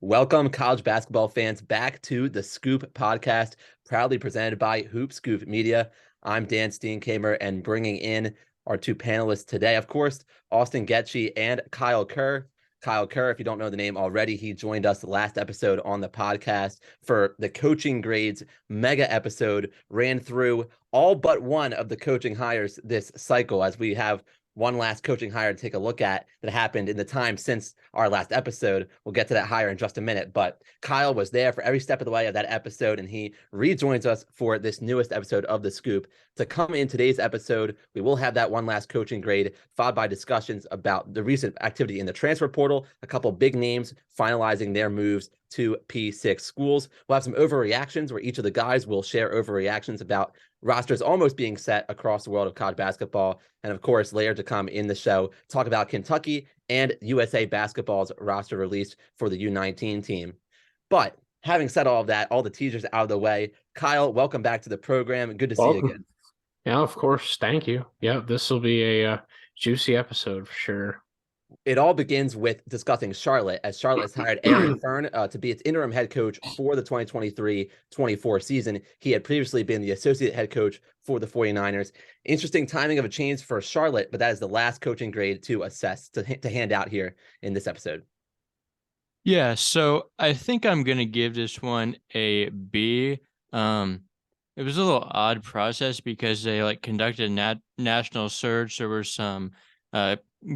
Welcome, college basketball fans, back to the Scoop podcast, proudly presented by Hoop Scoop Media. I'm Dan Steenkamer, and bringing in our two panelists today, of course, Austin Getchie and Kyle Kerr. Kyle Kerr, if you don't know the name already, he joined us the last episode on the podcast for the coaching grades mega episode, ran through all but one of the coaching hires this cycle, as we have one last coaching hire to take a look at that happened in the time since our last episode. We'll get to that hire in just a minute, but Kyle was there for every step of the way of that episode, and he rejoins us for this newest episode of The Scoop. To come in today's episode, we will have that one last coaching grade, followed by discussions about the recent activity in the transfer portal, a couple big names finalizing their moves to P6 schools. We'll have some overreactions where each of the guys will share overreactions about rosters almost being set across the world of college basketball. And of course, later to come in the show, talk about Kentucky and USA basketball's roster release for the U19 team. But having said all of that, all the teasers out of the way, Kyle, welcome back to the program. Good to see you again. Yeah, of course. Thank you. Yeah, this will be a juicy episode for sure. It all begins with discussing Charlotte, as Charlotte has hired Aaron Fern to be its interim head coach for the 2023-24 season. He had previously been the associate head coach for the 49ers. Interesting timing of a change for Charlotte, but that is the last coaching grade to assess, to hand out here in this episode. Yeah, so I think I'm going to give this one a B. It was a little odd process because they conducted a national search. There were some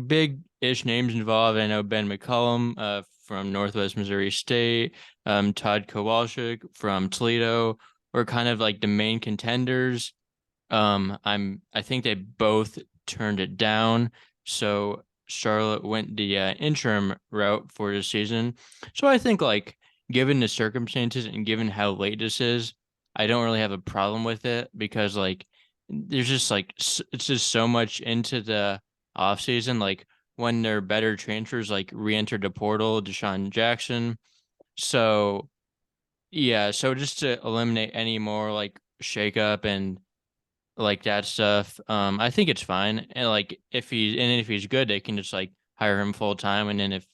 big-ish names involved. I know Ben McCollum from Northwest Missouri State, Todd Kowalczyk from Toledo were kind of like the main contenders. I think they both turned it down. So Charlotte went the interim route for the season. So I think given the circumstances and given how late this is, I don't really have a problem with it because there's just it's just so much into the offseason, when their better transfers re-entered the portal, Deshaun Jackson. So yeah, so just to eliminate any more shakeup and that stuff, I think it's fine. And if he's good, they can just hire him full time, and then if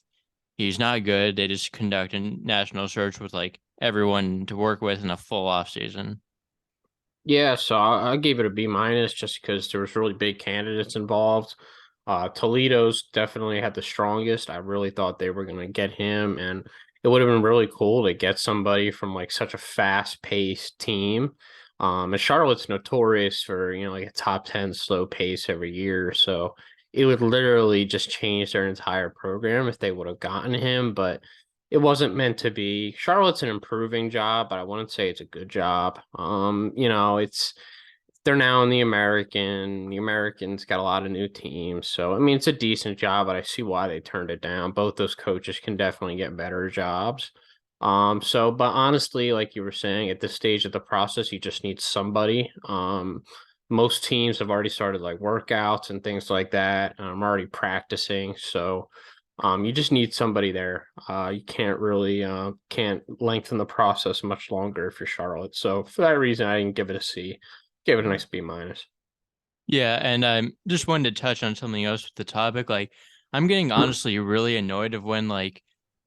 he's not good, they just conduct a national search with everyone to work with in a full off season. Yeah, so I gave it a B minus just because there was really big candidates involved. Toledo's definitely had the strongest. I really thought they were going to get him, and it would have been really cool to get somebody from such a fast paced team. And Charlotte's notorious for a top 10 slow pace every year, so it would literally just change their entire program if they would have gotten him, but it wasn't meant to be. Charlotte's an improving job, but I wouldn't say it's a good job. They're now in the American. The Americans got a lot of new teams, so I mean it's a decent job, but I see why they turned it down. Both those coaches can definitely get better jobs. But honestly, like you were saying, at this stage of the process, you just need somebody. Most teams have already started workouts and things like that. I'm already practicing, so you just need somebody there. You can't really can't lengthen the process much longer if you're Charlotte. So for that reason, I didn't give it a C. Gave it a nice B minus. Yeah, and I just wanted to touch on something else with the topic. I'm getting honestly really annoyed of when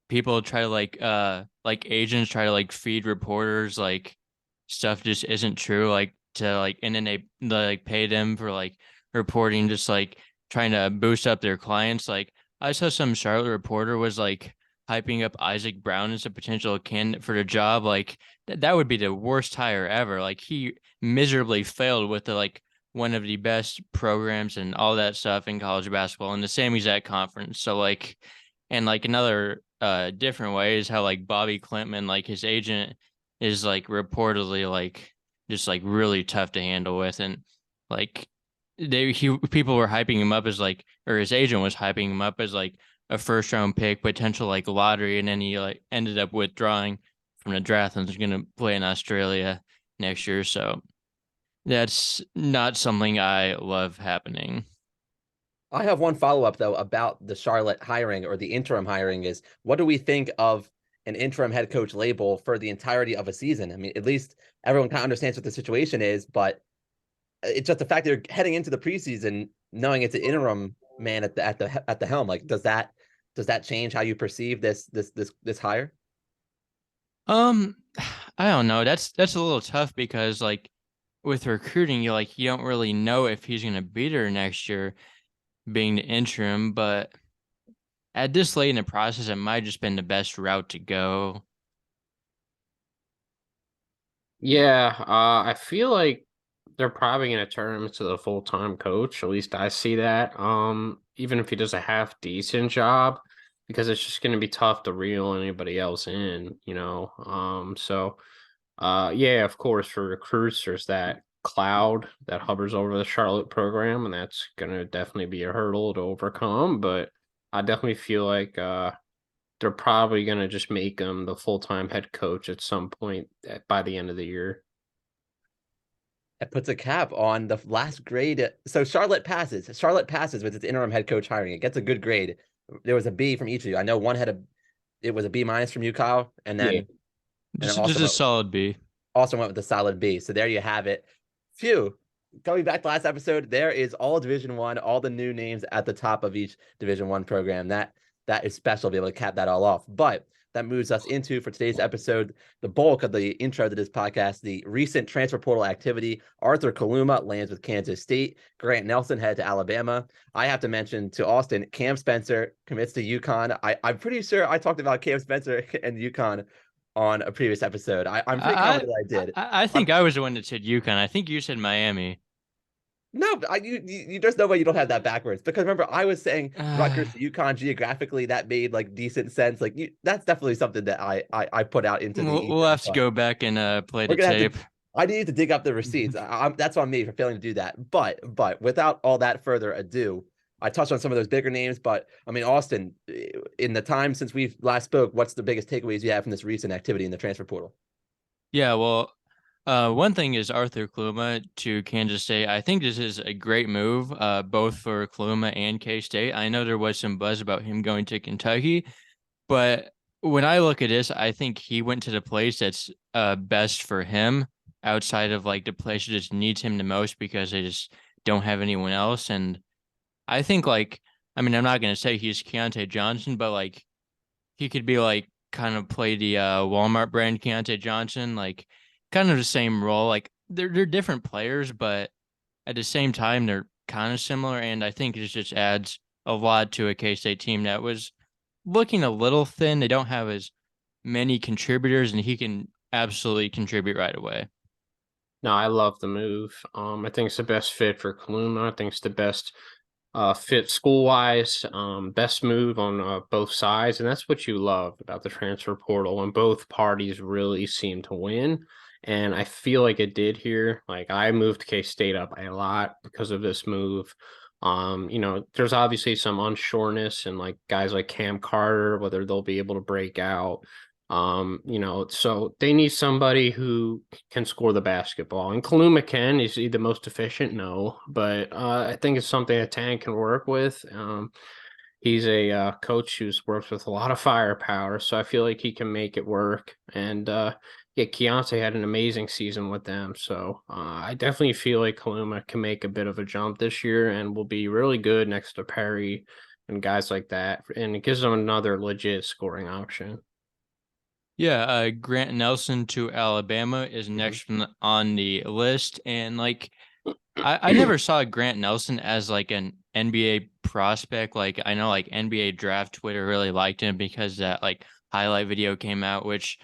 people try to agents try to feed reporters stuff just isn't true, and then they pay them for reporting, just trying to boost up their clients. I saw some Charlotte reporter was hyping up Isaac Brown as a potential candidate for the job. That would be the worst hire ever. He miserably failed with the one of the best programs and all that stuff in college basketball in the same exact conference. So and another different way is how Bobby Klintman, his agent, is reportedly just really tough to handle with, and people were hyping him up as or his agent was hyping him up as a first round pick, potential lottery, and then he ended up withdrawing from the draft and is going to play in Australia next year. So that's not something I love happening. I have one follow-up, though, about the Charlotte hiring, or the interim hiring, is what do we think of an interim head coach label for the entirety of a season? I mean, at least everyone kind of understands what the situation is, but it's just the fact that you're heading into the preseason knowing it's an interim man at the helm. Does that change how you perceive this hire? Um, I don't know. That's a little tough because like with recruiting, you don't really know if he's gonna be there next year, being the interim. But at this late in the process, it might just been the best route to go. Yeah, I feel like they're probably going to turn him into the full-time coach. At least I see that. Even if he does a half decent job, because it's just going to be tough to reel anybody else in, you know. Yeah, of course, for recruits, there's that cloud that hovers over the Charlotte program, and that's going to definitely be a hurdle to overcome. But I definitely feel like they're probably going to just make him the full-time head coach at some point by the end of the year. It puts a cap on the last grade. So Charlotte passes. Charlotte passes with its interim head coach hiring. It gets a good grade. There was a B from each of you. I know one had it was a B minus from you, Kyle, and Yeah. then Just a solid B. also went with the solid B. So there you have it. Phew. Going back to last episode, there is all Division One, all the new names at the top of each Division One program. That is special to be able to cap that all off. But that moves us into, for today's episode, the bulk of the intro to this podcast, the recent transfer portal activity. Arthur Kaluma lands with Kansas State. Grant Nelson head to Alabama. I have to mention to Austin, Cam Spencer commits to UConn. I'm pretty sure I talked about Cam Spencer and UConn on a previous episode. I'm pretty confident I did. I think I was the one that said UConn. I think you said Miami. No, there's no way you don't have that backwards, because remember I was saying Rutgers to UConn geographically. That made like decent sense. Like that's definitely something that I put out into the We'll ether. have to go back and play We're the gonna have tape. to. I need to dig up the receipts. That's on me for failing to do that. But without all that further ado, I touched on some of those bigger names. But I mean, Austin, in the time since we've last spoke, what's the biggest takeaways you have from this recent activity in the transfer portal? Yeah, well, one thing is Arthur Kluma to Kansas State. I think this is a great move, both for Kluma and K-State. I know there was some buzz about him going to Kentucky, but when I look at this, I think he went to the place that's best for him outside of like the place that just needs him the most because they just don't have anyone else. And I think like, I mean, I'm not gonna say he's Keontae Johnson, but like he could be like kind of play the Walmart brand Keontae Johnson, like kind of the same role. Like they're different players, but at the same time they're kind of similar. And I think it just adds a lot to a K-State team that was looking a little thin. They don't have as many contributors, and he can absolutely contribute right away. No, I love the move. I think it's the best fit for Kaluma. I think it's the best fit school wise, best move on both sides. And that's what you love about the transfer portal when both parties really seem to win. And I feel like it did here. Like I moved K State up a lot because of this move. There's obviously some unsureness and like guys like Cam Carter, whether they'll be able to break out. So they need somebody who can score the basketball. And Kaluma can. Is he the most efficient? No, but I think it's something that Tan can work with. He's a coach who's worked with a lot of firepower, so I feel like he can make it work. And yeah, Keontae had an amazing season with them, so I definitely feel like Kaluma can make a bit of a jump this year and will be really good next to Perry and guys like that. And it gives them another legit scoring option. Yeah, Grant Nelson to Alabama is next on the list, and like I never saw Grant Nelson as like an NBA prospect. Like I know like NBA draft Twitter really liked him because that like highlight video came out, which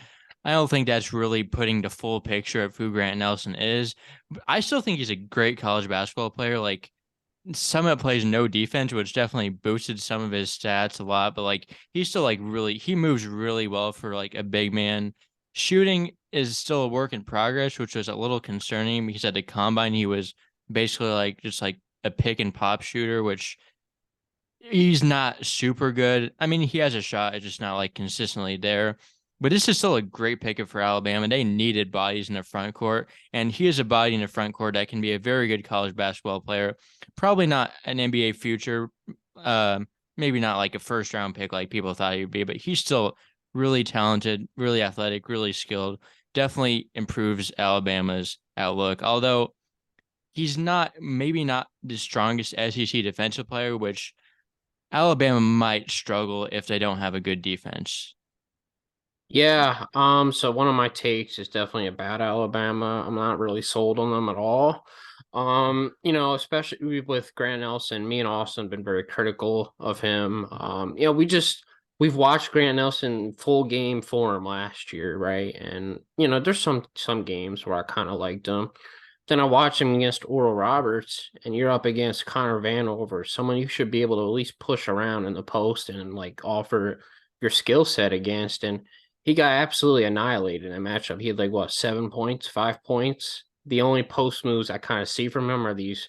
I don't think that's really putting the full picture of who Grant Nelson is. But I still think he's a great college basketball player. Like Summit plays no defense, which definitely boosted some of his stats a lot, but like he's still like really he moves really well for like a big man. Shooting is still a work in progress, which was a little concerning because at the combine he was basically like just like a pick and pop shooter, which he's not super good. I mean, he has a shot, it's just not like consistently there. But this is still a great pickup for Alabama. They needed bodies in the front court, and he is a body in the front court that can be a very good college basketball player. Probably not an NBA future, maybe not like a first round pick like people thought he'd be, but he's still really talented, really athletic, really skilled. Definitely improves Alabama's outlook. Although he's maybe not the strongest SEC defensive player, which Alabama might struggle if they don't have a good defense. Yeah, so one of my takes is definitely about Alabama. I'm not really sold on them at all. Especially with Grant Nelson, me and Austin have been very critical of him. We've watched Grant Nelson full game form last year, right? And there's some games where I kind of liked him. Then I watch him against Oral Roberts, and you're up against Connor Vanover, someone you should be able to at least push around in the post and like offer your skill set against. And he got absolutely annihilated in that matchup. He had like what, 7 points, 5 points. The only post moves I kind of see from him are these,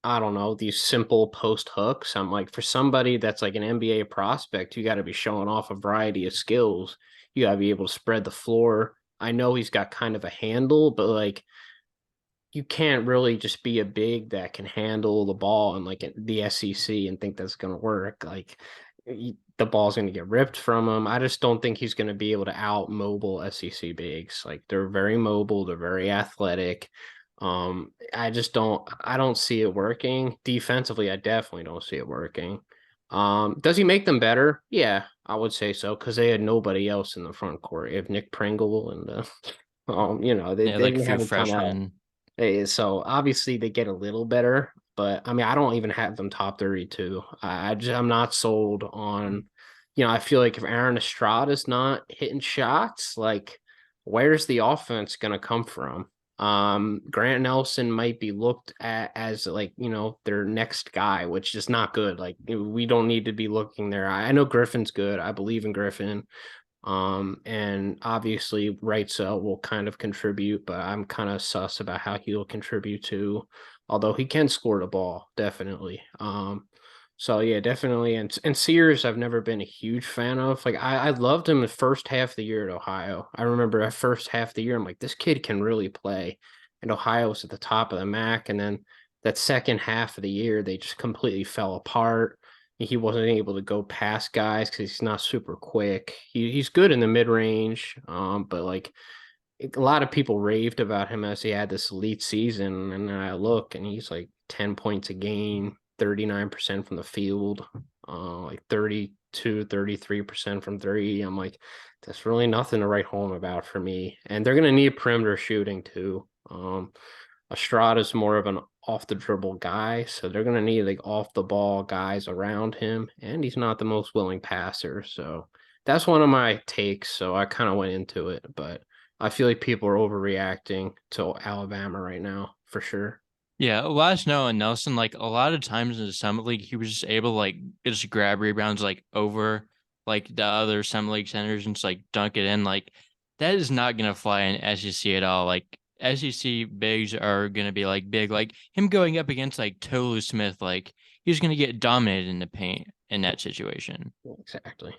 I don't know, these simple post hooks. I'm like, for somebody that's like an NBA prospect, you got to be showing off a variety of skills. You got to be able to spread the floor. I know he's got kind of a handle, but like you can't really just be a big that can handle the ball in like the SEC and think that's going to work. Like the ball's going to get ripped from him. I just don't think he's going to be able to out mobile SEC bigs. Like they're very mobile, they're very athletic. I don't see it working. Defensively, I definitely don't see it working. Does he make them better? Yeah, I would say so, because they had nobody else in the front court. You have Nick Pringle and Yeah, they like a didn't few have a ton of. freshmen. So obviously they get a little better, but I mean I don't even have them top 32. I'm not sold on. I feel like if Aaron Estrada's not hitting shots, like where's the offense gonna come from? Grant Nelson might be looked at as like their next guy, which is not good. Like we don't need to be looking there. I know Griffin's good. I believe in Griffin. And obviously Wrightsell will kind of contribute, but I'm kind of sus about how he'll contribute too, although he can score the ball, definitely. So yeah, definitely. And Sears, I've never been a huge fan of. Like I loved him the first half of the year at Ohio. I remember that first half of the year, I'm like, this kid can really play. And Ohio was at the top of the MAC. And then that second half of the year, they just completely fell apart. He wasn't able to go past guys because he's not super quick. He's good in the mid range, but like a lot of people raved about him as he had this elite season. And then I look and he's like 10 points a game, 39% from the field, like 33% from three. I'm like, that's really nothing to write home about for me. And they're going to need perimeter shooting too. Estrada's more of an off the dribble guy, so they're going to need like off the ball guys around him, and he's not the most willing passer. So that's one of my takes. So I kind of went into it, but I feel like people are overreacting to Alabama right now for sure. Yeah, last note on Nelson, like a lot of times in the Summit League, he was just able to like just grab rebounds like over like the other Summit League centers and just like dunk it in. Like that is not gonna fly in SEC at all. Like SEC bigs are gonna be like big. Like him going up against like Tolu Smith, like he's gonna get dominated in the paint in that situation. Exactly.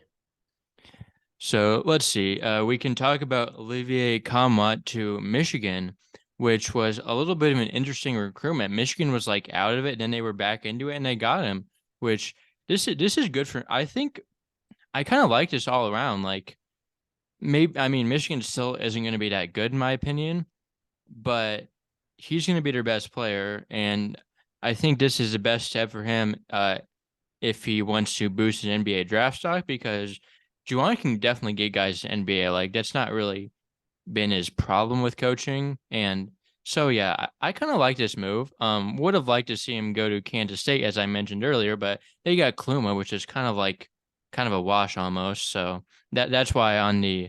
So let's see. We can talk about Olivier Comot to Michigan, which was a little bit of an interesting recruitment. Michigan was like out of it, then they were back into it, and they got him. Which this is good for. I think I kind of like this all around. Like maybe I mean Michigan still isn't going to be that good in my opinion, but he's going to be their best player, and I think this is the best step for him. If he wants to boost his NBA draft stock because Juwan can definitely get guys to NBA. Like that's not really been his problem with coaching. And so yeah, I kind of like this move. Would have liked to see him go to Kansas State as I mentioned earlier, but they got Kluma, which is kind of a wash almost. So that's why on the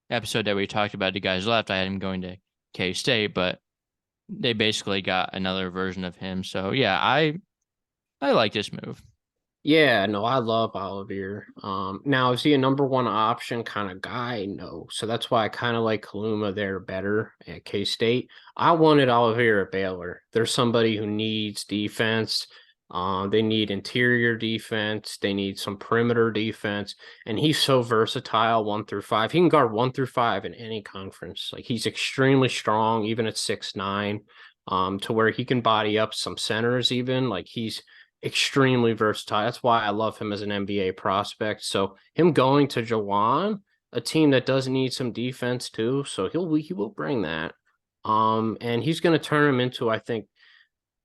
episode that we talked about the guys left, I had him going to K State, but they basically got another version of him. So yeah, I like this move. Yeah, no, I love Olivier. Now is he a number one option kind of guy? No. So that's why I kind of like Kaluma there better at K-State. I wanted Olivier at Baylor. There's somebody who needs defense. They need interior defense. They need some perimeter defense. And he's so versatile, 1 through 5. He can guard 1 through 5 in any conference. Like he's extremely strong, even at 6'9", to where he can body up some centers even. Like he's extremely versatile. That's why I love him as an NBA prospect. So him going to Jawan, a team that does need some defense too, so he will bring that. And he's going to turn him into, I think,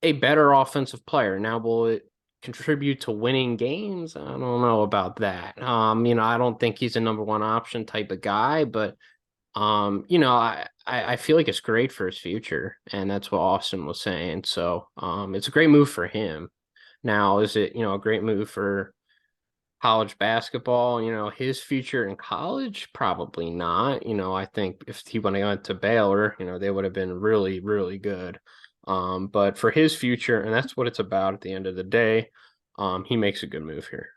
a better offensive player. Now, will it contribute to winning games, I don't know about that. I don't think he's a number one option type of guy, but I feel like it's great for his future, and that's what Austin was saying. So it's a great move for him. Now, is it, a great move for college basketball, his future in college? Probably not. I think if he would have gone to Baylor, they would have been really, really good. But for his future, and that's what it's about at the end of the day, he makes a good move here.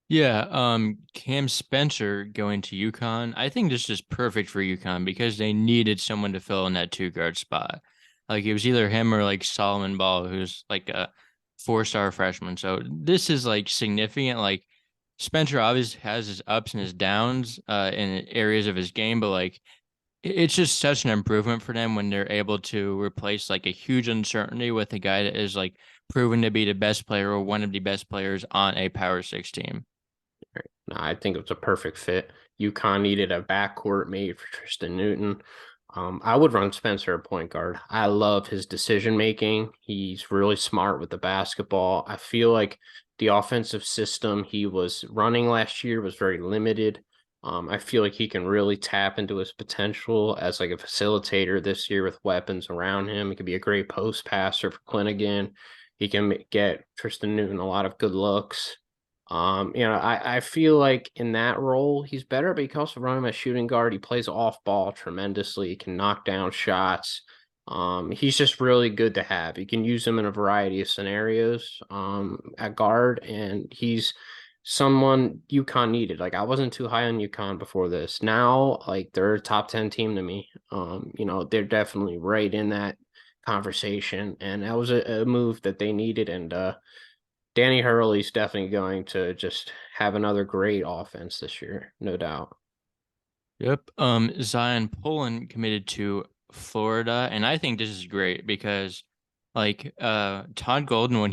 Yeah, Cam Spencer going to UConn. I think this is perfect for UConn because they needed someone to fill in that two guard spot. Like it was either him or like Solomon Ball, who's like a 4-star freshman. So this is like significant. Like Spencer obviously has his ups and his downs in areas of his game, but like it's just such an improvement for them when they're able to replace like a huge uncertainty with a guy that is like proven to be the best player or one of the best players on a Power Six team. No, I think it was a perfect fit. UConn needed a backcourt made for Tristan Newton. I would run Spencer at point guard. I love his decision making. He's really smart with the basketball. I feel like the offensive system he was running last year was very limited. I feel like he can really tap into his potential as like a facilitator this year with weapons around him. He could be a great post passer for Clinigan. He can get Tristan Newton a lot of good looks. I feel like in that role he's better, but you can also run him as shooting guard. He plays off ball tremendously. He can knock down shots. He's just really good to have. You can use him in a variety of scenarios at guard, and he's someone UConn needed. Like I wasn't too high on UConn before this. Now, like they're a top 10 team to me. They're definitely right in that conversation, and that was a move that they needed. And Danny Hurley's definitely going to just have another great offense this year, no doubt. Yep. Zion Poland committed to Florida, and I think this is great because like Todd Golden when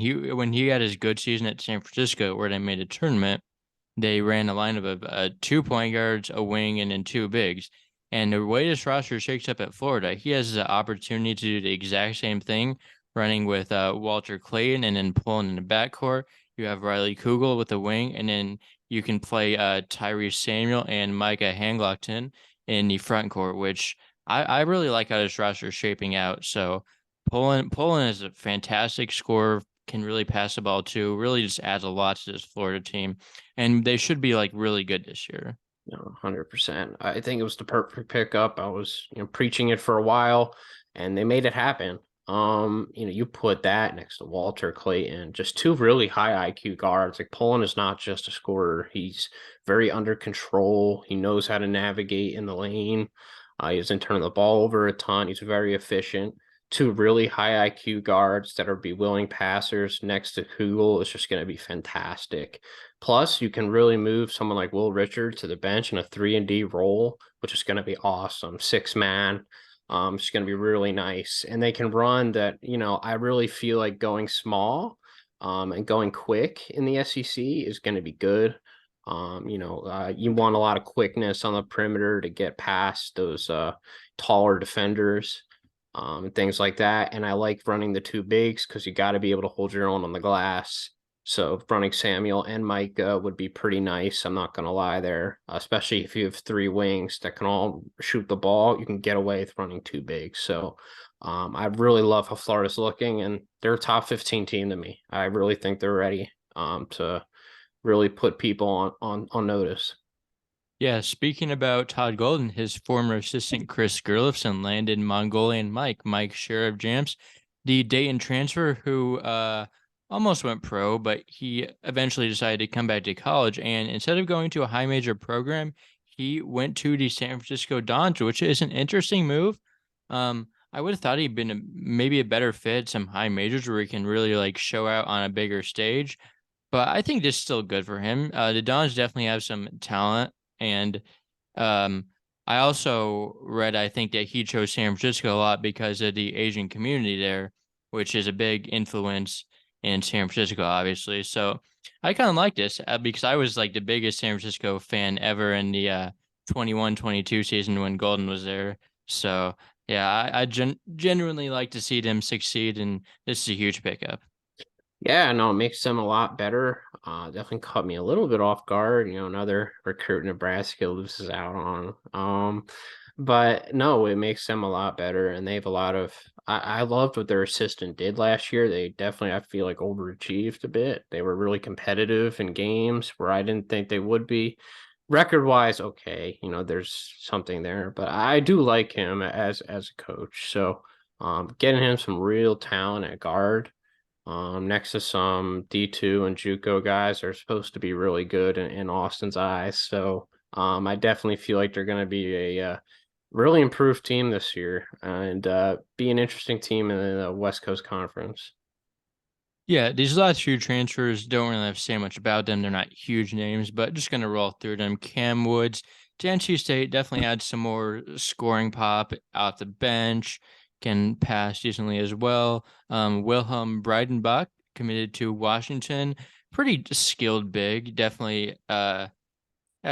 he had his good season at San Francisco where they made a tournament, they ran a lineup of 2 point guards, a wing, and then two bigs. And the way this roster shakes up at Florida, he has the opportunity to do the exact same thing, running with Walter Clayton and then pulling in the backcourt. You have Riley Kugel with the wing, and then you can play Tyrese Samuel and Micah Hanglockton in the front court, which I really like how this roster is shaping out. So Poland is a fantastic scorer, can really pass the ball too, really just adds a lot to this Florida team. And they should be like really good this year. 100%. I think it was the perfect pickup. I was, preaching it for a while, and they made it happen. You put that next to Walter Clayton, just two really high IQ guards. Like Poland is not just a scorer; he's very under control. He knows how to navigate in the lane. He doesn't turn the ball over a ton. He's very efficient. Two really high IQ guards that are be willing passers next to Kugel is just going to be fantastic. Plus, you can really move someone like Will Richard to the bench in a 3-and-D role, which is going to be awesome. 6-man. It's going to be really nice. And they can run that, I really feel like going small and going quick in the SEC is going to be good. You want a lot of quickness on the perimeter to get past those taller defenders and things like that. And I like running the two bigs because you got to be able to hold your own on the glass. So running Samuel and Mike would be pretty nice. I'm not going to lie there, especially if you have three wings that can all shoot the ball. You can get away with running two bigs. So I really love how Florida's looking, and they're a top 15 team to me. I really think they're ready to really put people on notice. Yeah, speaking about Todd Golden, his former assistant Chris Gerlifson landed Mongolian Mike Sheriff Jamps, the Dayton transfer who almost went pro, but he eventually decided to come back to college. And instead of going to a high major program, he went to the San Francisco Dons, which is an interesting move. I would have thought he'd been maybe a better fit, some high majors where he can really like show out on a bigger stage. But I think this is still good for him. The Dons definitely have some talent, and um, I also read I think that he chose San Francisco a lot because of the Asian community there, which is a big influence in San Francisco, obviously. So I kind of like this because I was like the biggest San Francisco fan ever in the 21-22 season when Golden was there. So yeah, I genuinely like to see them succeed, and this is a huge pickup. Yeah, no, it makes them a lot better. Definitely caught me a little bit off guard. Another recruit Nebraska loses out on. But no, it makes them a lot better, and they have a lot of. I loved what their assistant did last year. They definitely, I feel like, overachieved a bit. They were really competitive in games where I didn't think they would be. Record wise, okay, there's something there, but I do like him as a coach. So, getting him some real talent at guard, next to some D2 and JUCO guys are supposed to be really good in Austin's eyes. So I definitely feel like they're going to be a really improved team this year and be an interesting team in the West Coast Conference. Yeah, these last few transfers don't really have to say much about them. They're not huge names, but just going to roll through them. Cam Woods to NC State definitely adds some more scoring pop out the bench, can pass decently as well. Wilhelm Breidenbach committed to Washington, pretty skilled big, definitely adds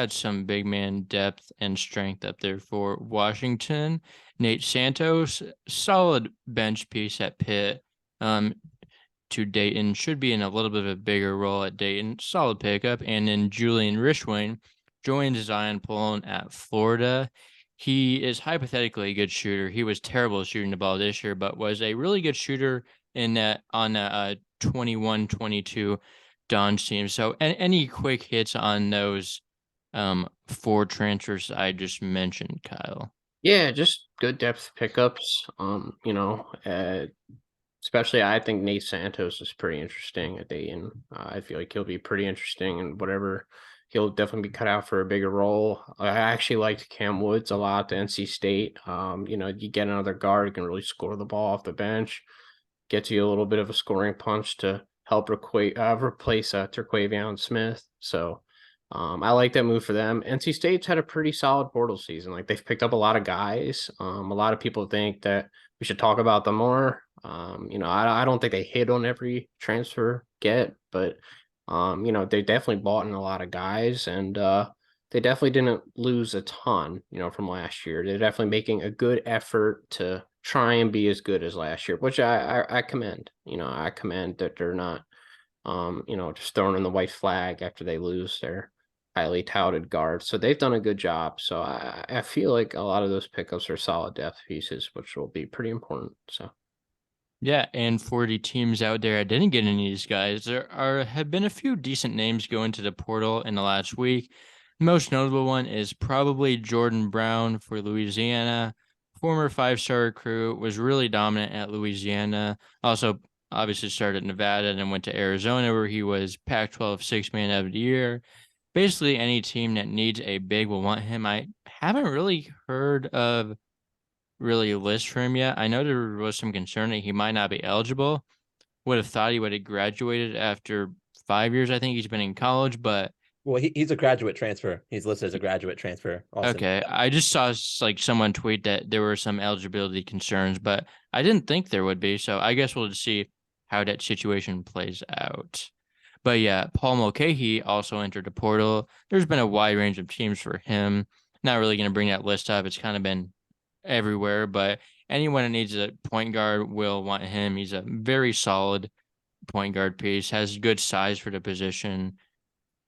some big man depth and strength up there for Washington. Nate Santos, solid bench piece at Pitt. Um, to Dayton, should be in a little bit of a bigger role at Dayton. Solid pickup. And then Julian Rishwain joins Zion Pullen at Florida. He is hypothetically a good shooter. He was terrible shooting the ball this year, but was a really good shooter in that on a 21-22 Don's team. So any quick hits on those four transfers I just mentioned, Kyle? Yeah, just good depth pickups. Especially, I think Nate Santos is pretty interesting at Dayton. I feel like he'll be pretty interesting and whatever. He'll definitely be cut out for a bigger role. I actually liked Cam Woods a lot at NC State. You get another guard who can really score the ball off the bench, gets you a little bit of a scoring punch to help replace Terquavion Smith. So I like that move for them. NC State's had a pretty solid portal season. Like they've picked up a lot of guys. A lot of people think that we should talk about them more. I don't think they hit on every transfer get, but they definitely bought in a lot of guys, and they definitely didn't lose a ton, from last year. They're definitely making a good effort to try and be as good as last year, which I commend. I commend that they're not, just throwing in the white flag after they lose their highly touted guard. So they've done a good job. So I feel like a lot of those pickups are solid depth pieces, which will be pretty important. So. Yeah, and for the teams out there that didn't get any of these guys, have been a few decent names go into the portal in the last week. Most notable one is probably Jordan Brown for Louisiana. Former five-star recruit, was really dominant at Louisiana. Also, obviously started at Nevada and then went to Arizona, where he was Pac-12 Six-Man of the Year. Basically, any team that needs a big will want him. I haven't really heard of really list for him yet. I know there was some concern that he might not be eligible. Would have thought he would have graduated after 5 years. I think he's been in college, but Well, he's a graduate transfer. He's listed as a graduate transfer, Austin. okay. I just saw like someone tweet that there were some eligibility concerns, but I didn't think there would be. So I guess we'll just see how that situation plays out. But yeah, Paul Mulcahy also entered the portal. There's been a wide range of teams for him. Not really going to bring that list up. It's kind of been everywhere, but anyone that needs a point guard will want him. He's a very solid point guard piece, has good size for the position.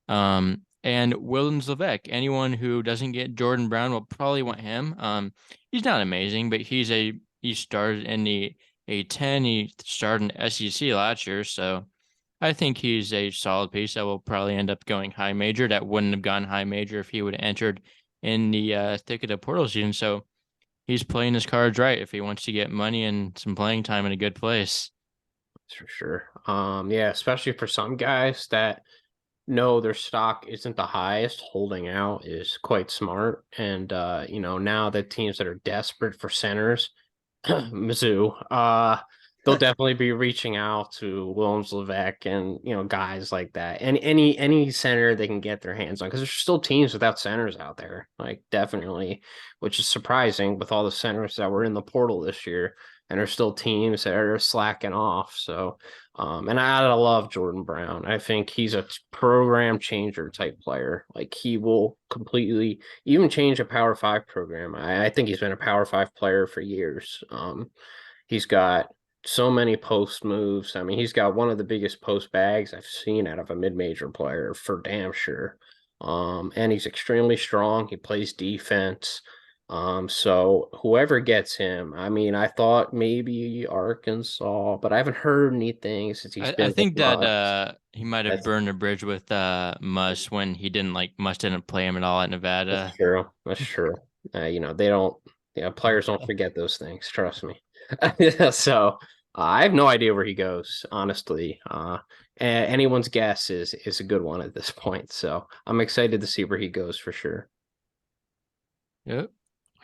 And Willens Levesque, anyone who doesn't get Jordan Brown will probably want him. He's not amazing, but he started in the A10. He started in SEC last year, so I think he's a solid piece that will probably end up going high major. That wouldn't have gone high major if he would have entered in the thick of the portal season. So he's playing his cards right if he wants to get money and some playing time in a good place. That's for sure. Yeah, especially for some guys that know their stock isn't the highest, holding out is quite smart. And now that teams that are desperate for centers, Mizzou, they'll definitely be reaching out to Williams Levesque and guys like that. And any center they can get their hands on, because there's still teams without centers out there, like definitely, which is surprising with all the centers that were in the portal this year. And there's still teams that are slacking off. So, and I love Jordan Brown. I think he's a program changer type player. Like he will completely even change a Power Five program. I think he's been a Power Five player for years. He's got so many post moves. I mean, he's got one of the biggest post bags I've seen out of a mid-major player for damn sure. And he's extremely strong. He plays defense. So whoever gets him, I mean, I thought maybe Arkansas, but I haven't heard anything since he's I been with think Muss. that he might have That's burned a bridge with Muss when he didn't like Muss didn't play him at all at that's Nevada. true. That's true. They don't. Players don't forget those things. Trust me. So I have no idea where he goes. Honestly, anyone's guess is a good one at this point. So I'm excited to see where he goes for sure. Yep.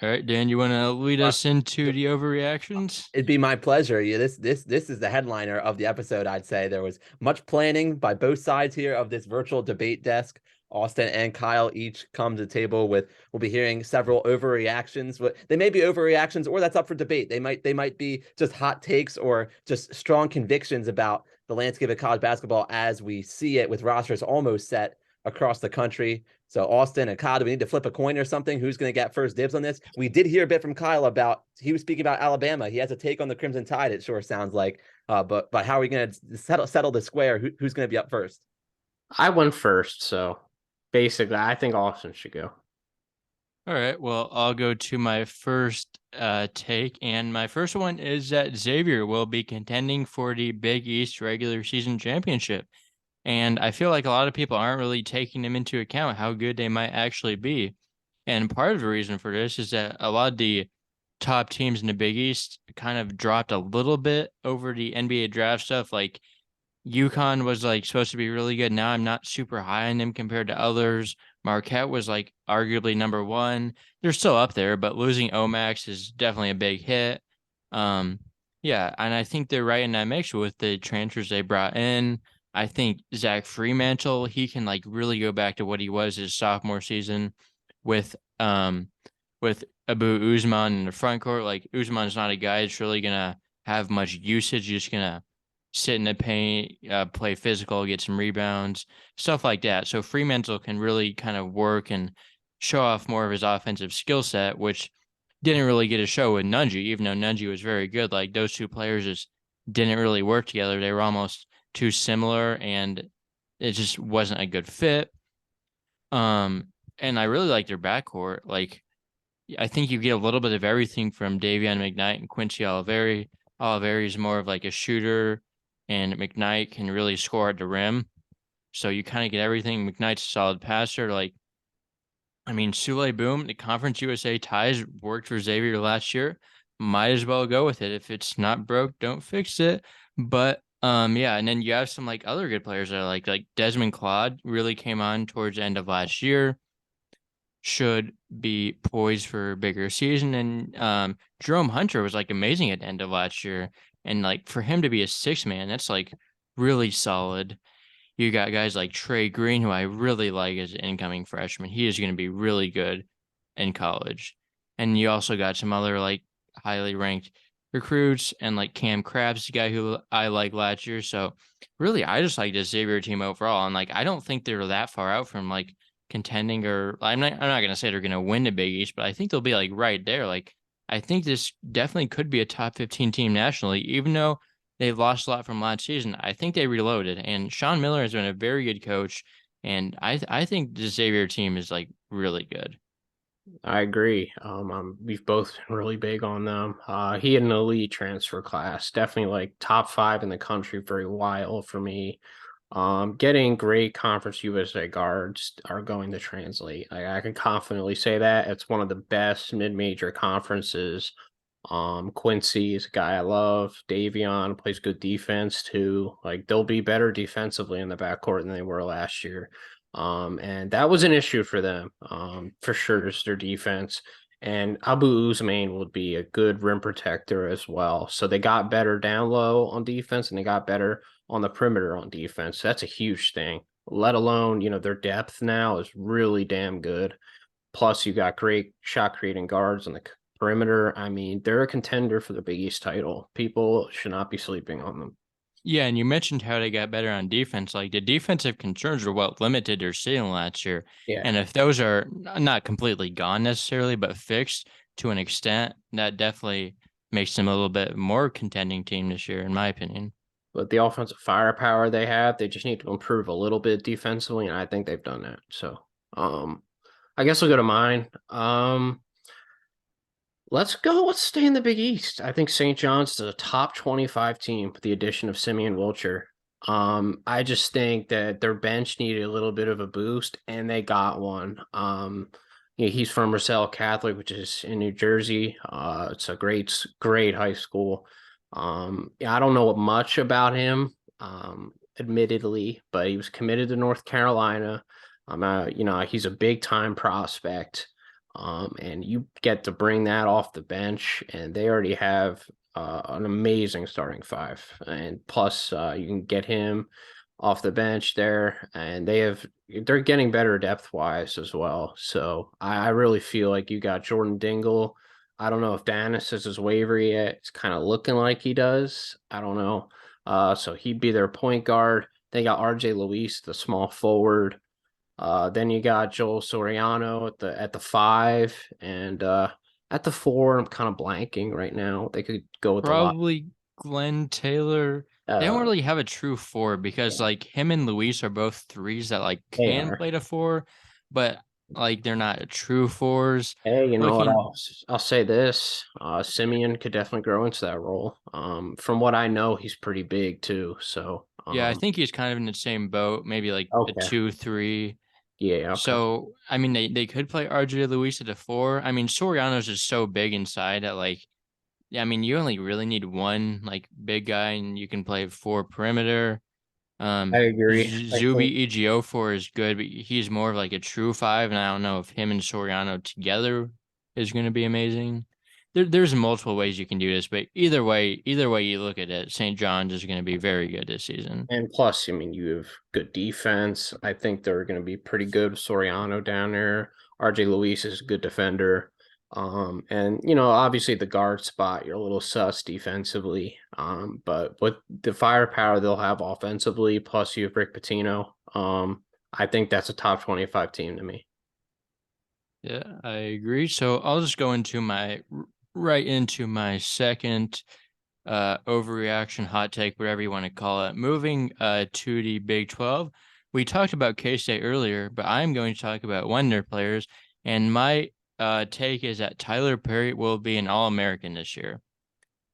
All right, Dan, you want to lead us into the overreactions? It'd be my pleasure. Yeah, this is the headliner of the episode. I'd say there was much planning by both sides here of this virtual debate desk. Austin and Kyle each come to the table with. We'll be hearing several overreactions. They may be overreactions, or that's up for debate. They might be just hot takes or just strong convictions about the landscape of college basketball as we see it, with rosters almost set across the country. So Austin and Kyle, do we need to flip a coin or something? Who's going to get first dibs on this? We did hear a bit from Kyle about, he was speaking about Alabama. He has a take on the Crimson Tide, it sure sounds like. But how are we going to settle the square? Who's going to be up first? I went first, so basically, I think Austin should go. All right, well, I'll go to my first take, and my first one is that Xavier will be contending for the Big East regular season championship. And I feel like a lot of people aren't really taking them into account how good they might actually be. And part of the reason for this is that a lot of the top teams in the Big East kind of dropped a little bit over the NBA draft stuff. Like UConn was like supposed to be really good. Now I'm not super high on them compared to others. Marquette was like arguably number one. They're still up there, but losing Omax is definitely a big hit. Um, yeah, and I think they're right in that mix with the transfers they brought in. I think Zach Fremantle, he can like really go back to what he was his sophomore season with um with Abu Usman in the front court. Like Usman's not a guy that's really gonna have much usage, just gonna sit in the paint, play physical, get some rebounds, stuff like that. So Fremantle can really kind of work and show off more of his offensive skill set, which didn't really get a show with Nunji, even though Nunji was very good. Like those two players just didn't really work together. They were almost too similar, and it just wasn't a good fit. And I really like their backcourt. Like I think you get a little bit of everything from Davion McKnight and Quincy Oliveri. Oliveri is more of like a shooter, and McKnight can really score at the rim. So you kind of get everything. McKnight's a solid passer. Like, I mean, Sule Boom, the Conference USA ties worked for Xavier last year. Might as well go with it. If it's not broke, don't fix it. But yeah, and then you have some like other good players that are like Desmond Claude really came on towards the end of last year. Should be poised for a bigger season. And Jerome Hunter was like amazing at the end of last year. And like for him to be a six man, that's like really solid. You got guys like Trey Green, who I really like as an incoming freshman. He is going to be really good in college. And you also got some other like highly ranked recruits, and like Cam Krabs, the guy who I like last year. So really, I just like the Xavier team overall. And like, I don't think they're that far out from like contending, or I'm not going to say they're going to win the Big East, but I think they'll be like right there. Like, I think this definitely could be a top 15 team nationally, even though they've lost a lot from last season. I think they reloaded, and Sean Miller has been a very good coach, and I think the Xavier team is like really good. I agree. We've both been really big on them. He had an elite transfer class, definitely like top 5 in the country for a while for me. Getting great Conference USA guards are going to translate. I can confidently say that it's one of the best mid-major conferences. Quincy is a guy I love. Davion plays good defense too. Like they'll be better defensively in the backcourt than they were last year. And that was an issue for them, for sure, just their defense. And Abu Usman would be a good rim protector as well. So they got better down low on defense, and they got better on the perimeter on defense. That's a huge thing, let alone, their depth now is really damn good. Plus, you got great shot creating guards on the perimeter. I mean, they're a contender for the Big East title. People should not be sleeping on them. Yeah, and you mentioned how they got better on defense. Like the defensive concerns are what limited their ceiling last year. Yeah. And if those are not completely gone necessarily, but fixed to an extent, that definitely makes them a little bit more contending team this year, in my opinion. But the offensive firepower they have, they just need to improve a little bit defensively, and I think they've done that. So, I guess I'll go to mine. Let's stay in the Big East. I think St. John's is a top 25 team with the addition of Simeon Wilcher. I just think that their bench needed a little bit of a boost, and they got one. He's from Russell Catholic, which is in New Jersey. It's a great high school. Yeah, I don't know much about him, admittedly, but he was committed to North Carolina. He's a big time prospect. And you get to bring that off the bench, and they already have an amazing starting five. And plus, you can get him off the bench there, and they're getting better depth wise as well. So I really feel like you got Jordan Dingle. I don't know if Dennis is his waiver yet. It's kind of looking like he does. I don't know. So he'd be their point guard. They got RJ Luis, the small forward. Then you got Joel Soriano at the 5, and at the 4, I'm kind of blanking right now. They could go with Probably Glenn Taylor. They don't really have a true 4 because like him and Luis are both 3s that like can play the 4, but like they're not true 4s. Hey, you know what else? I'll say this. Simeon could definitely grow into that role. From what I know, he's pretty big too. So yeah, I think he's kind of in the same boat, maybe like a 2-3. Yeah. Okay. So I mean, they could play RJ Luis at a 4. I mean, Soriano's just so big inside that like, yeah, I mean, you only really need one like big guy, and you can play 4 perimeter. I agree. Zuby Ejiofor is good, but he's more of like a true 5, and I don't know if him and Soriano together is going to be amazing. There's multiple ways you can do this, but either way you look at it, St. John's is going to be very good this season. And plus, I mean, you have good defense. I think they're going to be pretty good with Soriano down there. RJ Luis is a good defender. And obviously the guard spot, you're a little sus defensively. But with the firepower they'll have offensively, plus you have Rick Pitino, I think that's a top 25 team to me. Yeah, I agree. So I'll just go into right into my second overreaction, hot take, whatever you want to call it. Moving to the Big 12. We talked about K-State earlier, but I'm going to talk about one of their players, and my take is that Tyler Perry will be an All-American this year.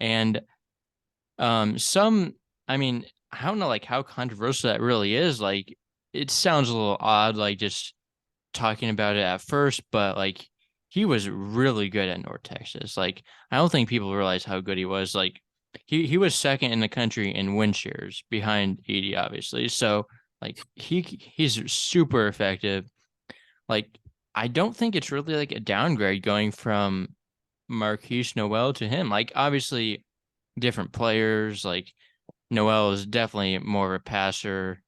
And I mean, I don't know like how controversial that really is. Like it sounds a little odd, like just talking about it at first, but like he was really good at North Texas. Like I don't think people realize how good he was. Like he was second in the country in win shares behind Edey, obviously. So like he's super effective. Like I don't think it's really like a downgrade going from Marquise Noel to him. Like obviously different players. Like Noel is definitely more of a passer.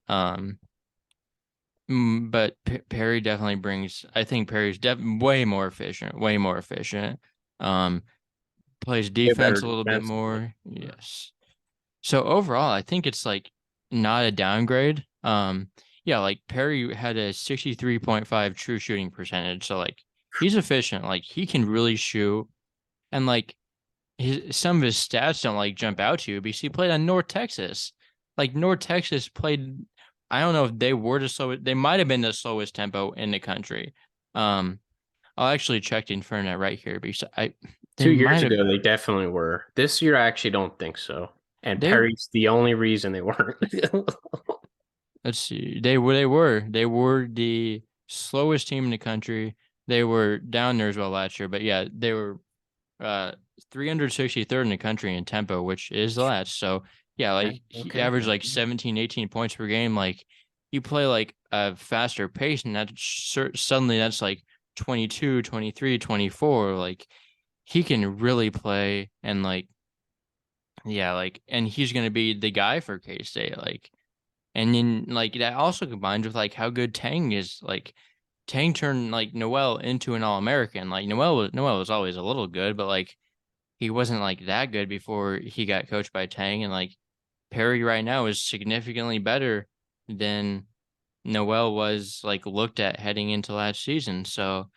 But Perry definitely brings. I think Perry's way more efficient. Way more efficient. Plays defense a little bit more. Yes. So overall, I think it's like not a downgrade. Yeah, like Perry had a 63.5 true shooting percentage. So like he's efficient. Like he can really shoot, and like some of his stats don't like jump out to you because he played on North Texas. Like North Texas played. I don't know if they were the slowest. They might have been the slowest tempo in the country. I'll actually check the internet right here because 2 years ago they definitely were. This year I actually don't think so. And Perry's the only reason they weren't. Let's see. They were the slowest team in the country. They were down there as well last year, but yeah, they were 363rd in the country in tempo, which is the last. So yeah, like he averaged like 17, 18 points per game. Like you play like a faster pace, and suddenly that's like 22, 23, 24. Like he can really play, and like yeah, like and he's gonna be the guy for K-State. Like and then like that also combined with like how good Tang is. Like Tang turned like Noel into an All-American. Like Noel was always a little good, but like he wasn't like that good before he got coached by Tang. And like Perry right now is significantly better than Noel was like looked at heading into last season. So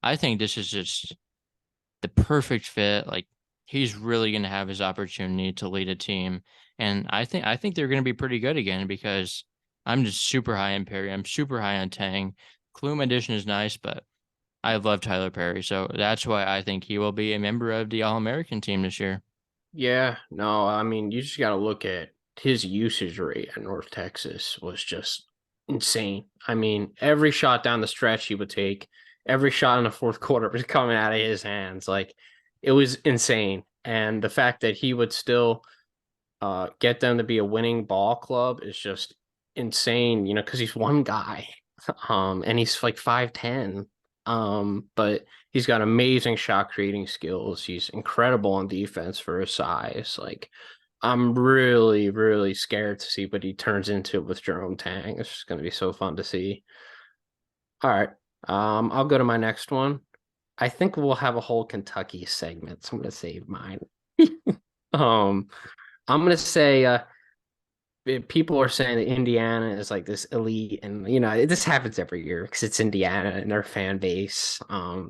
I think this is just the perfect fit. Like he's really going to have his opportunity to lead a team. And I think they're going to be pretty good again because I'm just super high on Perry. I'm super high on Tang. Klum addition is nice, but I love Tyler Perry. So that's why I think he will be a member of the All American team this year. Yeah, no, I mean, you just got to look at his usage rate at North Texas was just insane. I mean, every shot down the stretch he would take, every shot in the fourth quarter was coming out of his hands. Like, it was insane. And the fact that he would still get them to be a winning ball club is just insane, you know, because he's one guy. And he's like 5'10. But he's got amazing shot creating skills. He's incredible on defense for his size. Like, I'm really, really scared to see what he turns into with Jerome Tang. It's just gonna be so fun to see. All right. I'll go to my next one. I think we'll have a whole Kentucky segment, so I'm gonna save mine. um, I'm gonna say people are saying that Indiana is like this elite, and you know this happens every year because it's Indiana and their fan base.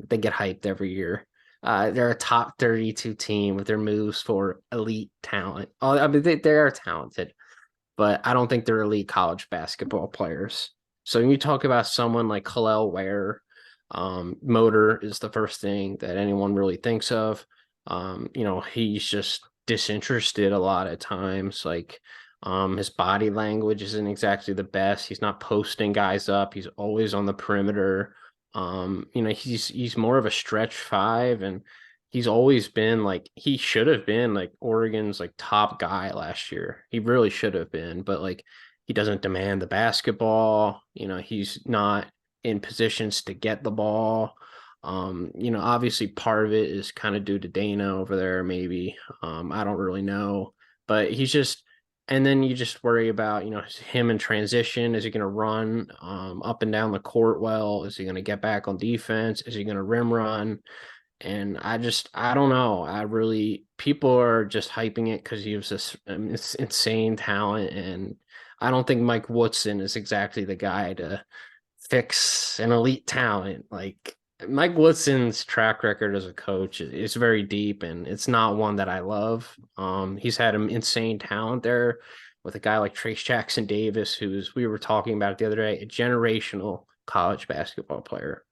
They get hyped every year. They're a top 32 team with their moves for elite talent. Oh, I mean they are talented, but I don't think they're elite college basketball players. So when you talk about someone like Khalil Ware, motor is the first thing that anyone really thinks of. You know, he's just disinterested a lot of times. Like, his body language isn't exactly the best. He's not posting guys up. He's always on the perimeter. You know, he's more of a stretch five, and he's always been like he should have been like Oregon's like top guy last year. He really should have been, but like he doesn't demand the basketball. You know, he's not in positions to get the ball. You know, obviously part of it is kind of due to Dana over there, maybe. I don't really know, but he's just, and then you just worry about, you know, him in transition. Is he going to run up and down the court well? Is he going to get back on defense? Is he going to rim run? And I don't know. People are just hyping it because he was this insane talent. And I don't think Mike Woodson is exactly the guy to fix an elite talent. Like, Mike Woodson's track record as a coach is very deep, and it's not one that I love. He's had an insane talent there with a guy like Trace Jackson Davis, who's, we were talking about it the other day, a generational college basketball player.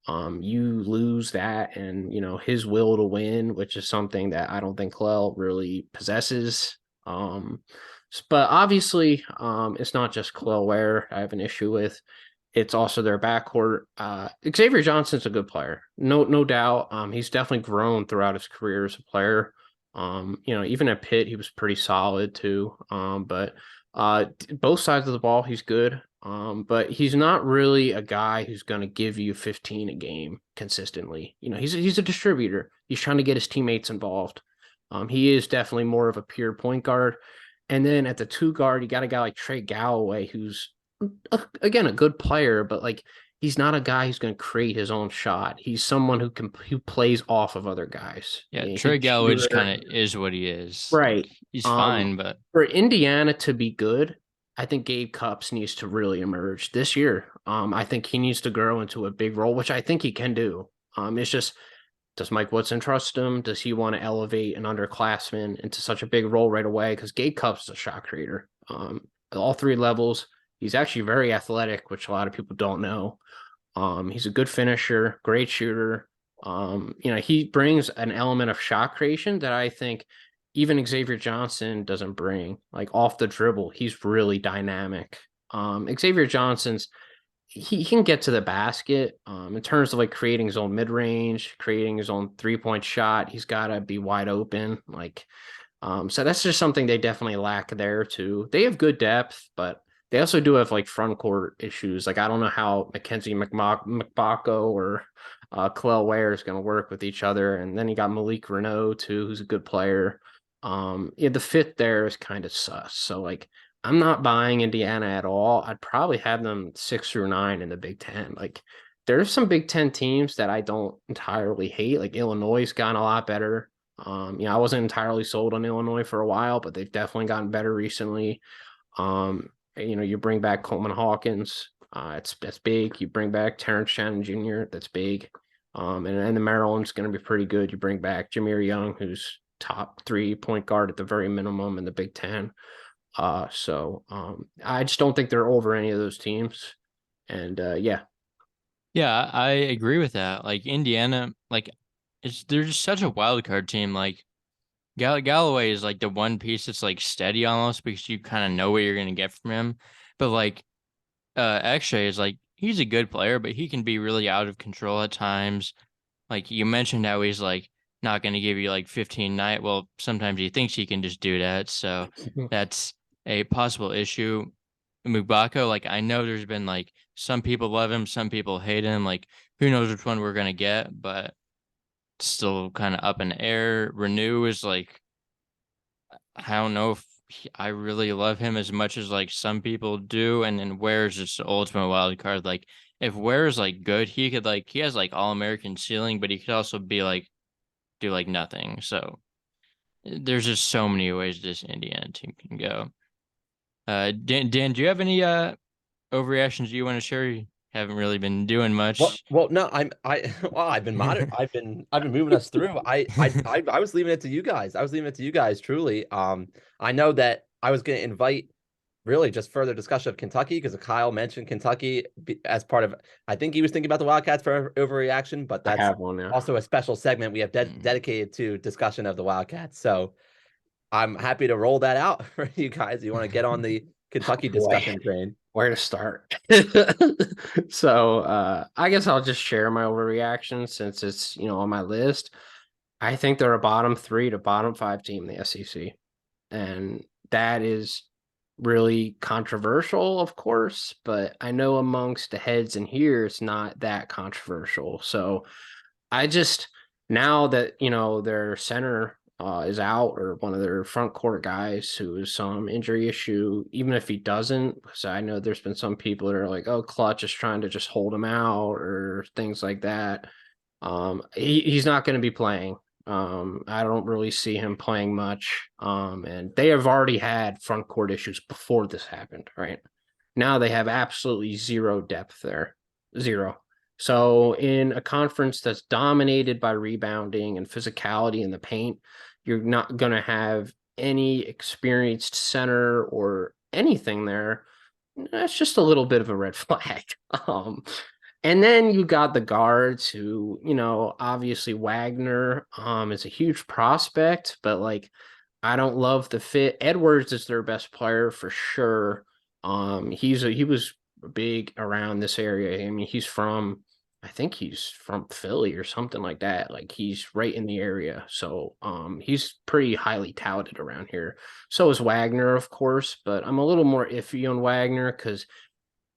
You lose that, and you know his will to win, which is something that I don't think Clell really possesses. But obviously, it's not just Clell Ware I have an issue with. It's also their backcourt. Xavier Johnson's a good player, no doubt. He's definitely grown throughout his career as a player. You know, even at Pitt, he was pretty solid too. But both sides of the ball, he's good. But he's not really a guy who's going to give you 15 a game consistently. You know, he's a distributor. He's trying to get his teammates involved. He is definitely more of a pure point guard. And then at the two guard, you got a guy like Trey Galloway, who's again a good player, but like he's not a guy who's going to create his own shot. He's someone who plays off of other guys. Yeah, Trey Galloway just kind of is what he is. Right. He's fine, but for Indiana to be good, I think Gabe Cupps needs to really emerge this year. I think he needs to grow into a big role, which I think he can do. It's just, does Mike Woodson trust him? Does he want to elevate an underclassman into such a big role right away? Because Gabe Cupps is a shot creator. At all three levels. He's actually very athletic, which a lot of people don't know. He's a good finisher, great shooter. You know, he brings an element of shot creation that I think even Xavier Johnson doesn't bring. Like off the dribble, he's really dynamic. Xavier Johnson's, he can get to the basket. In terms of like creating his own mid range, creating his own 3-point shot, he's got to be wide open. Like, so that's just something they definitely lack there too. They have good depth, but they also do have like front court issues. Like, I don't know how Mackenzie McBacco or Khalil Ware is going to work with each other. And then you got Malik Renault too, who's a good player. Yeah, the fit there is kind of sus. So like, I'm not buying Indiana at all. I'd probably have them 6 through 9 in the Big Ten. Like, there's some Big Ten teams that I don't entirely hate. Like Illinois has gotten a lot better. You know, I wasn't entirely sold on Illinois for a while, but they've definitely gotten better recently. You know, you bring back Coleman Hawkins, that's big. You bring back Terrence Shannon Jr., that's big. And the Maryland's going to be pretty good. You bring back Jameer Young, who's top 3 point guard at the very minimum in the Big Ten. So I just don't think they're over any of those teams. And yeah. Yeah, I agree with that. Like Indiana, like they're just such a wild card team. Like Galloway is like the one piece that's like steady almost because you kind of know what you're gonna get from him. But like X-Ray is like he's a good player, but he can be really out of control at times. Like you mentioned how he's like not gonna give you like 15 night. Well, sometimes he thinks he can just do that. So that's a possible issue. Mubako, like I know there's been like some people love him, some people hate him. Like who knows which one we're gonna get, but it's still kind of up in the air. Renew is like I don't know if I really love him as much as like some people do, and then Ware's just the ultimate wild card. Like if Ware's like good, he could like he has like all American ceiling, but he could also be like do like nothing. So there's just so many ways this Indiana team can go. Dan, do you have any overreactions you want to share? You haven't really been doing Well, much. well, no, well, I've been I've been moving us through. I was leaving it to you guys. I was leaving it to you guys, truly. I know that I was going to invite really just further discussion of Kentucky because Kyle mentioned Kentucky as part of, I think he was thinking about the Wildcats for overreaction, but I that's have one now. also a special segment we have Mm. dedicated to discussion of the Wildcats. So I'm happy to roll that out for you guys. You want to get on the Kentucky discussion train? Where to start? So I guess I'll just share my overreaction since it's on my list. I think they're a bottom 3 to bottom 5 team in the SEC, and that is really controversial, of course, but I know amongst the heads in here it's not that controversial. So I just, now that their center is out, or one of their front court guys who is some injury issue, even if he doesn't, because I know there's been some people that are like, oh, Clutch is trying to just hold him out or things like that. He's not going to be playing. I don't really see him playing much. And they have already had front court issues before this happened, right? Now they have absolutely zero depth there. Zero. So in a conference that's dominated by rebounding and physicality in the paint, you're not going to have any experienced center or anything there. That's just a little bit of a red flag. And then you got the guards who, obviously Wagner is a huge prospect, but like I don't love the fit. Edwards is their best player for sure. He was big around this area. I mean, I think he's from Philly or something like that. Like he's right in the area. So he's pretty highly touted around here. So is Wagner, of course, but I'm a little more iffy on Wagner because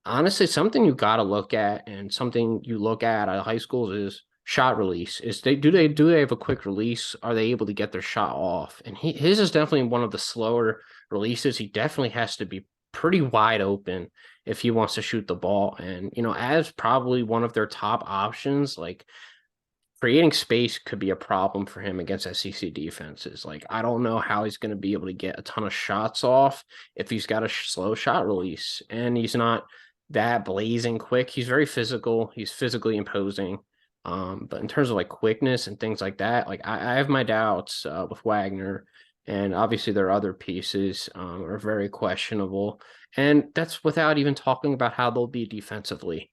honestly, something you got to look at, and something you look at high schools, is shot release. Do they have a quick release? Are they able to get their shot off? And his is definitely one of the slower releases. He definitely has to be pretty wide open if he wants to shoot the ball. And as probably one of their top options, like creating space could be a problem for him against SEC defenses. Like I don't know how he's going to be able to get a ton of shots off if he's got a slow shot release, and he's not that blazing quick. He's very physical. He's physically imposing. But in terms of like quickness and things like that, like I have my doubts with Wagner, and obviously their other pieces are very questionable. And that's without even talking about how they'll be defensively.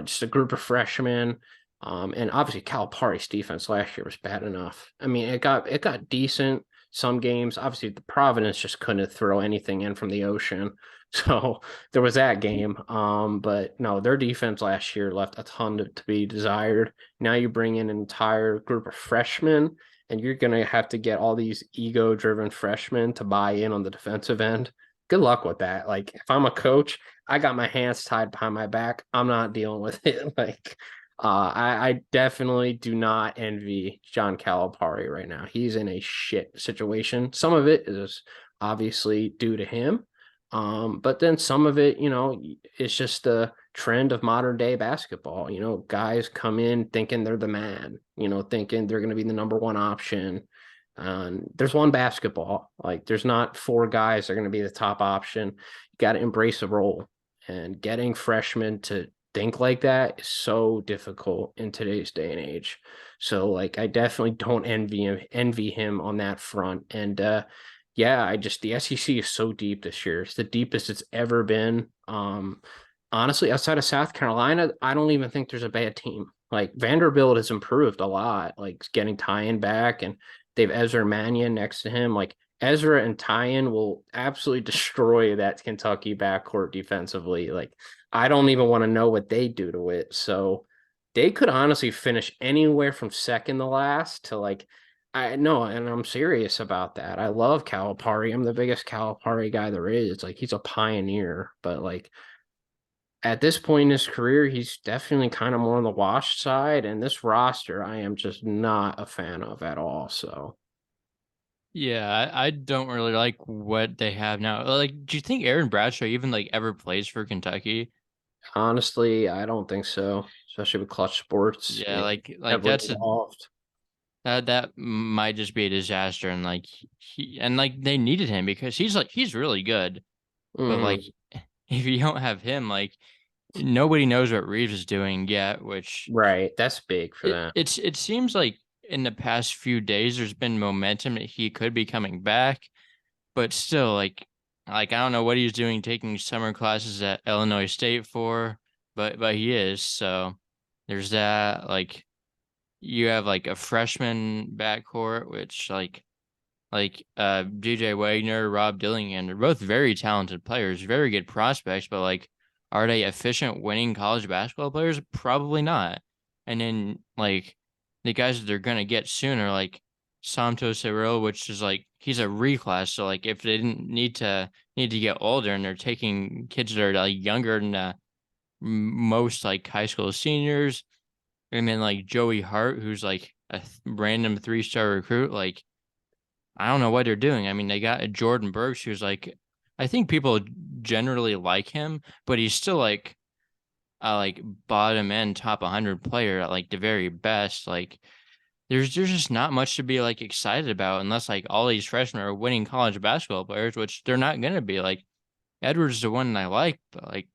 Just a group of freshmen. And obviously Calipari's defense last year was bad enough. I mean, it got decent some games. Obviously, the Providence just couldn't throw anything in from the ocean. So there was that game. But no, their defense last year left a ton to be desired. Now you bring in an entire group of freshmen, and you're going to have to get all these ego-driven freshmen to buy in on the defensive end. Good luck with that. Like, if I'm a coach, I got my hands tied behind my back. I'm not dealing with it. Like, I definitely do not envy John Calipari right now. He's in a shit situation. Some of it is obviously due to him. But then some of it, it's just the trend of modern day basketball. Guys come in thinking they're the man, thinking they're going to be the number one option. There's one basketball. Like there's not 4 guys that are going to be the top option. You got to embrace a role, and getting freshmen to think like that is so difficult in today's day and age. So like I definitely don't envy him on that front. And yeah, I just the SEC is so deep this year. It's the deepest it's ever been. Honestly, outside of South Carolina, I don't even think there's a bad team. Like Vanderbilt has improved a lot, like getting Tyen back, and they've Ezra Mannion next to him. Like Ezra and Tyen will absolutely destroy that Kentucky backcourt defensively. Like I don't even want to know what they do to it. So they could honestly finish anywhere from second to last to like I know, and I'm serious about that. I love Calipari. I'm the biggest Calipari guy there is. Like he's a pioneer, but like at this point in his career, he's definitely kind of more on the washed side. And this roster, I am just not a fan of at all. So Yeah, I don't really like what they have now. Like, do you think Aaron Bradshaw even like ever plays for Kentucky? honestly, I don't think so, especially with clutch sports Yeah, being like heavily that's a involved. that might just be a disaster, and like they needed him because he's really good, but like Mm, if you don't have him, like nobody knows what Reeves is doing yet, which right. That's big for them. it seems like in the past few days there's been momentum that he could be coming back, but still like I don't know what he's doing taking summer classes at Illinois State for, but he is. So there's that. Like you have like a freshman backcourt, which DJ Wagner, Rob Dillingham, they're both very talented players, very good prospects, but like are they efficient winning college basketball players? Probably not. And then like the guys that they're gonna get soon are like Santos Cyril, which is like he's a reclass. So like if they didn't need to get older and they're taking kids that are like younger than most like high school seniors, and then like Joey Hart, who's like a random 3-star recruit, like I don't know what they're doing. I mean, they got a Jordan Burks who's like, I think people generally like him, but he's still like a like bottom end top 100 player at like the very best. Like there's just not much to be like excited about unless like all these freshmen are winning college basketball players, which they're not gonna be. Like Edwards is the one I like, but like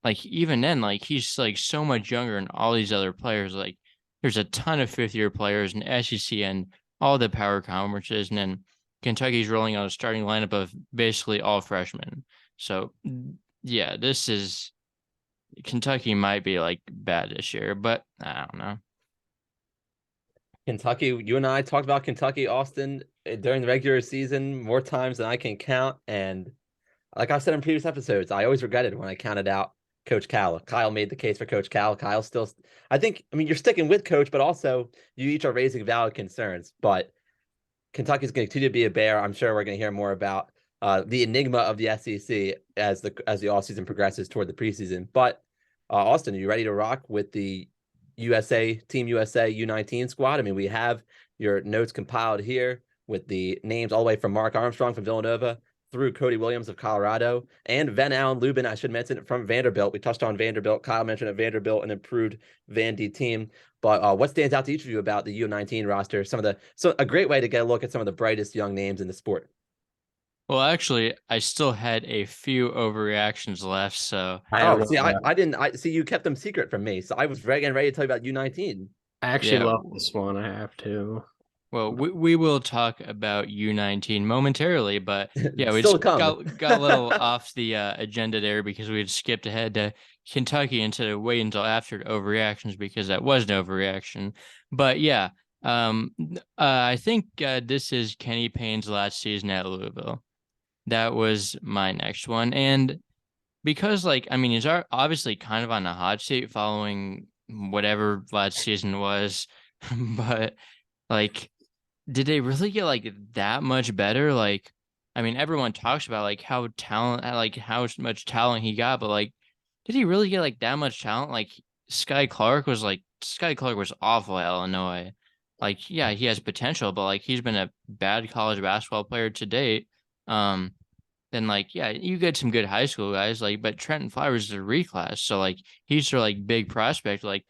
like even then, like he's like so much younger than all these other players. Like there's a ton of 5th-year players in SEC and all the power conferences, and then Kentucky's rolling out a starting lineup of basically all freshmen. So yeah, this is Kentucky might be like bad this year, but I don't know. Kentucky, you and I talked about Kentucky, Austin, during the regular season more times than I can count. And like I've said in previous episodes, I always regretted when I counted out Coach Cal. Kyle made the case for Coach Cal. Kyle still, I think, I mean, you're sticking with Coach, but also you each are raising valid concerns. But Kentucky's going to continue to be a bear. I'm sure we're going to hear more about the enigma of the SEC as the offseason progresses toward the preseason. But Austin, are you ready to rock with the Team USA U19 squad? I mean, we have your notes compiled here with the names all the way from Mark Armstrong from Villanova through Cody Williams of Colorado and Van Allen Lubin, I should mention, from Vanderbilt. We touched on Vanderbilt. Kyle mentioned at Vanderbilt, an improved Vandy team. But what stands out to each of you about the U19 roster? So a great way to get a look at some of the brightest young names in the sport. Well, actually, I still had a few overreactions left, so I Oh, love see, that. I didn't. I see you kept them secret from me, so I was ready to tell you about U19. I actually yeah. love this one. I have to. Well, we will talk about U19 momentarily, but yeah, we Still to just come. got a little off the agenda there because we had skipped ahead to Kentucky instead of waiting until after the overreactions because that was an overreaction. But yeah, I think this is Kenny Payne's last season at Louisville. That was my next one, and because like I mean, he's obviously kind of on the hot seat following whatever last season was, but like did they really get like that much better? Like, I mean, everyone talks about like how much talent he got, but like, did he really get like that much talent? Like, Sky Clark was awful at Illinois. Like, yeah, he has potential, but like, he's been a bad college basketball player to date. Um, then like, yeah, you get some good high school guys, like, but Trenton Flowers is a reclass, so like, he's your like big prospect, like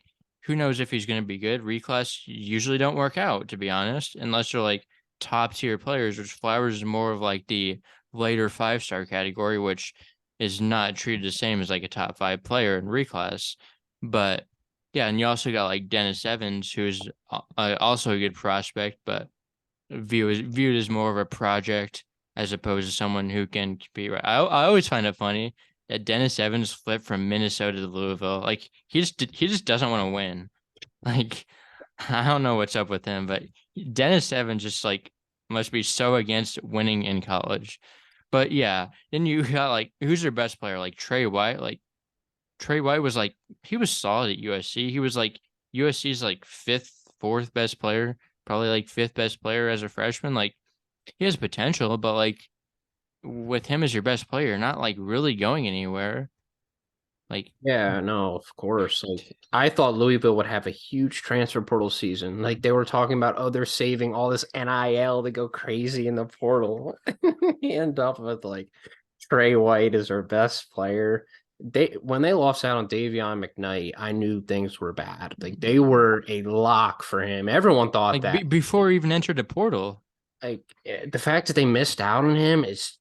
who knows if he's going to be good? Reclass usually don't work out, to be honest, unless they're like top tier players, which Flowers is more of like the later 5-star category, which is not treated the same as like a top 5 player in reclass. But yeah, and you also got like Dennis Evans, who's also a good prospect, but viewed as more of a project as opposed to someone who can compete. I always find it funny that Dennis Evans flipped from Minnesota to Louisville. Like he just doesn't want to win. Like I don't know what's up with him, but Dennis Evans just like must be so against winning in college. But yeah, then you got like who's their best player? Like Trey White. Like Trey White was like he was solid at USC. He was like USC's like fifth, fourth best player, probably like fifth best player as a freshman. Like he has potential, but like with him as your best player, not like really going anywhere. Like Yeah, no, of course. Like I thought Louisville would have a huge transfer portal season. Like they were talking about, oh, they're saving all this NIL to go crazy in the portal. He end up with like Trey White as their best player. When they lost out on Davion McKnight, I knew things were bad. Like they were a lock for him. Everyone thought that. before he even entered the portal. Like the fact that they missed out on him is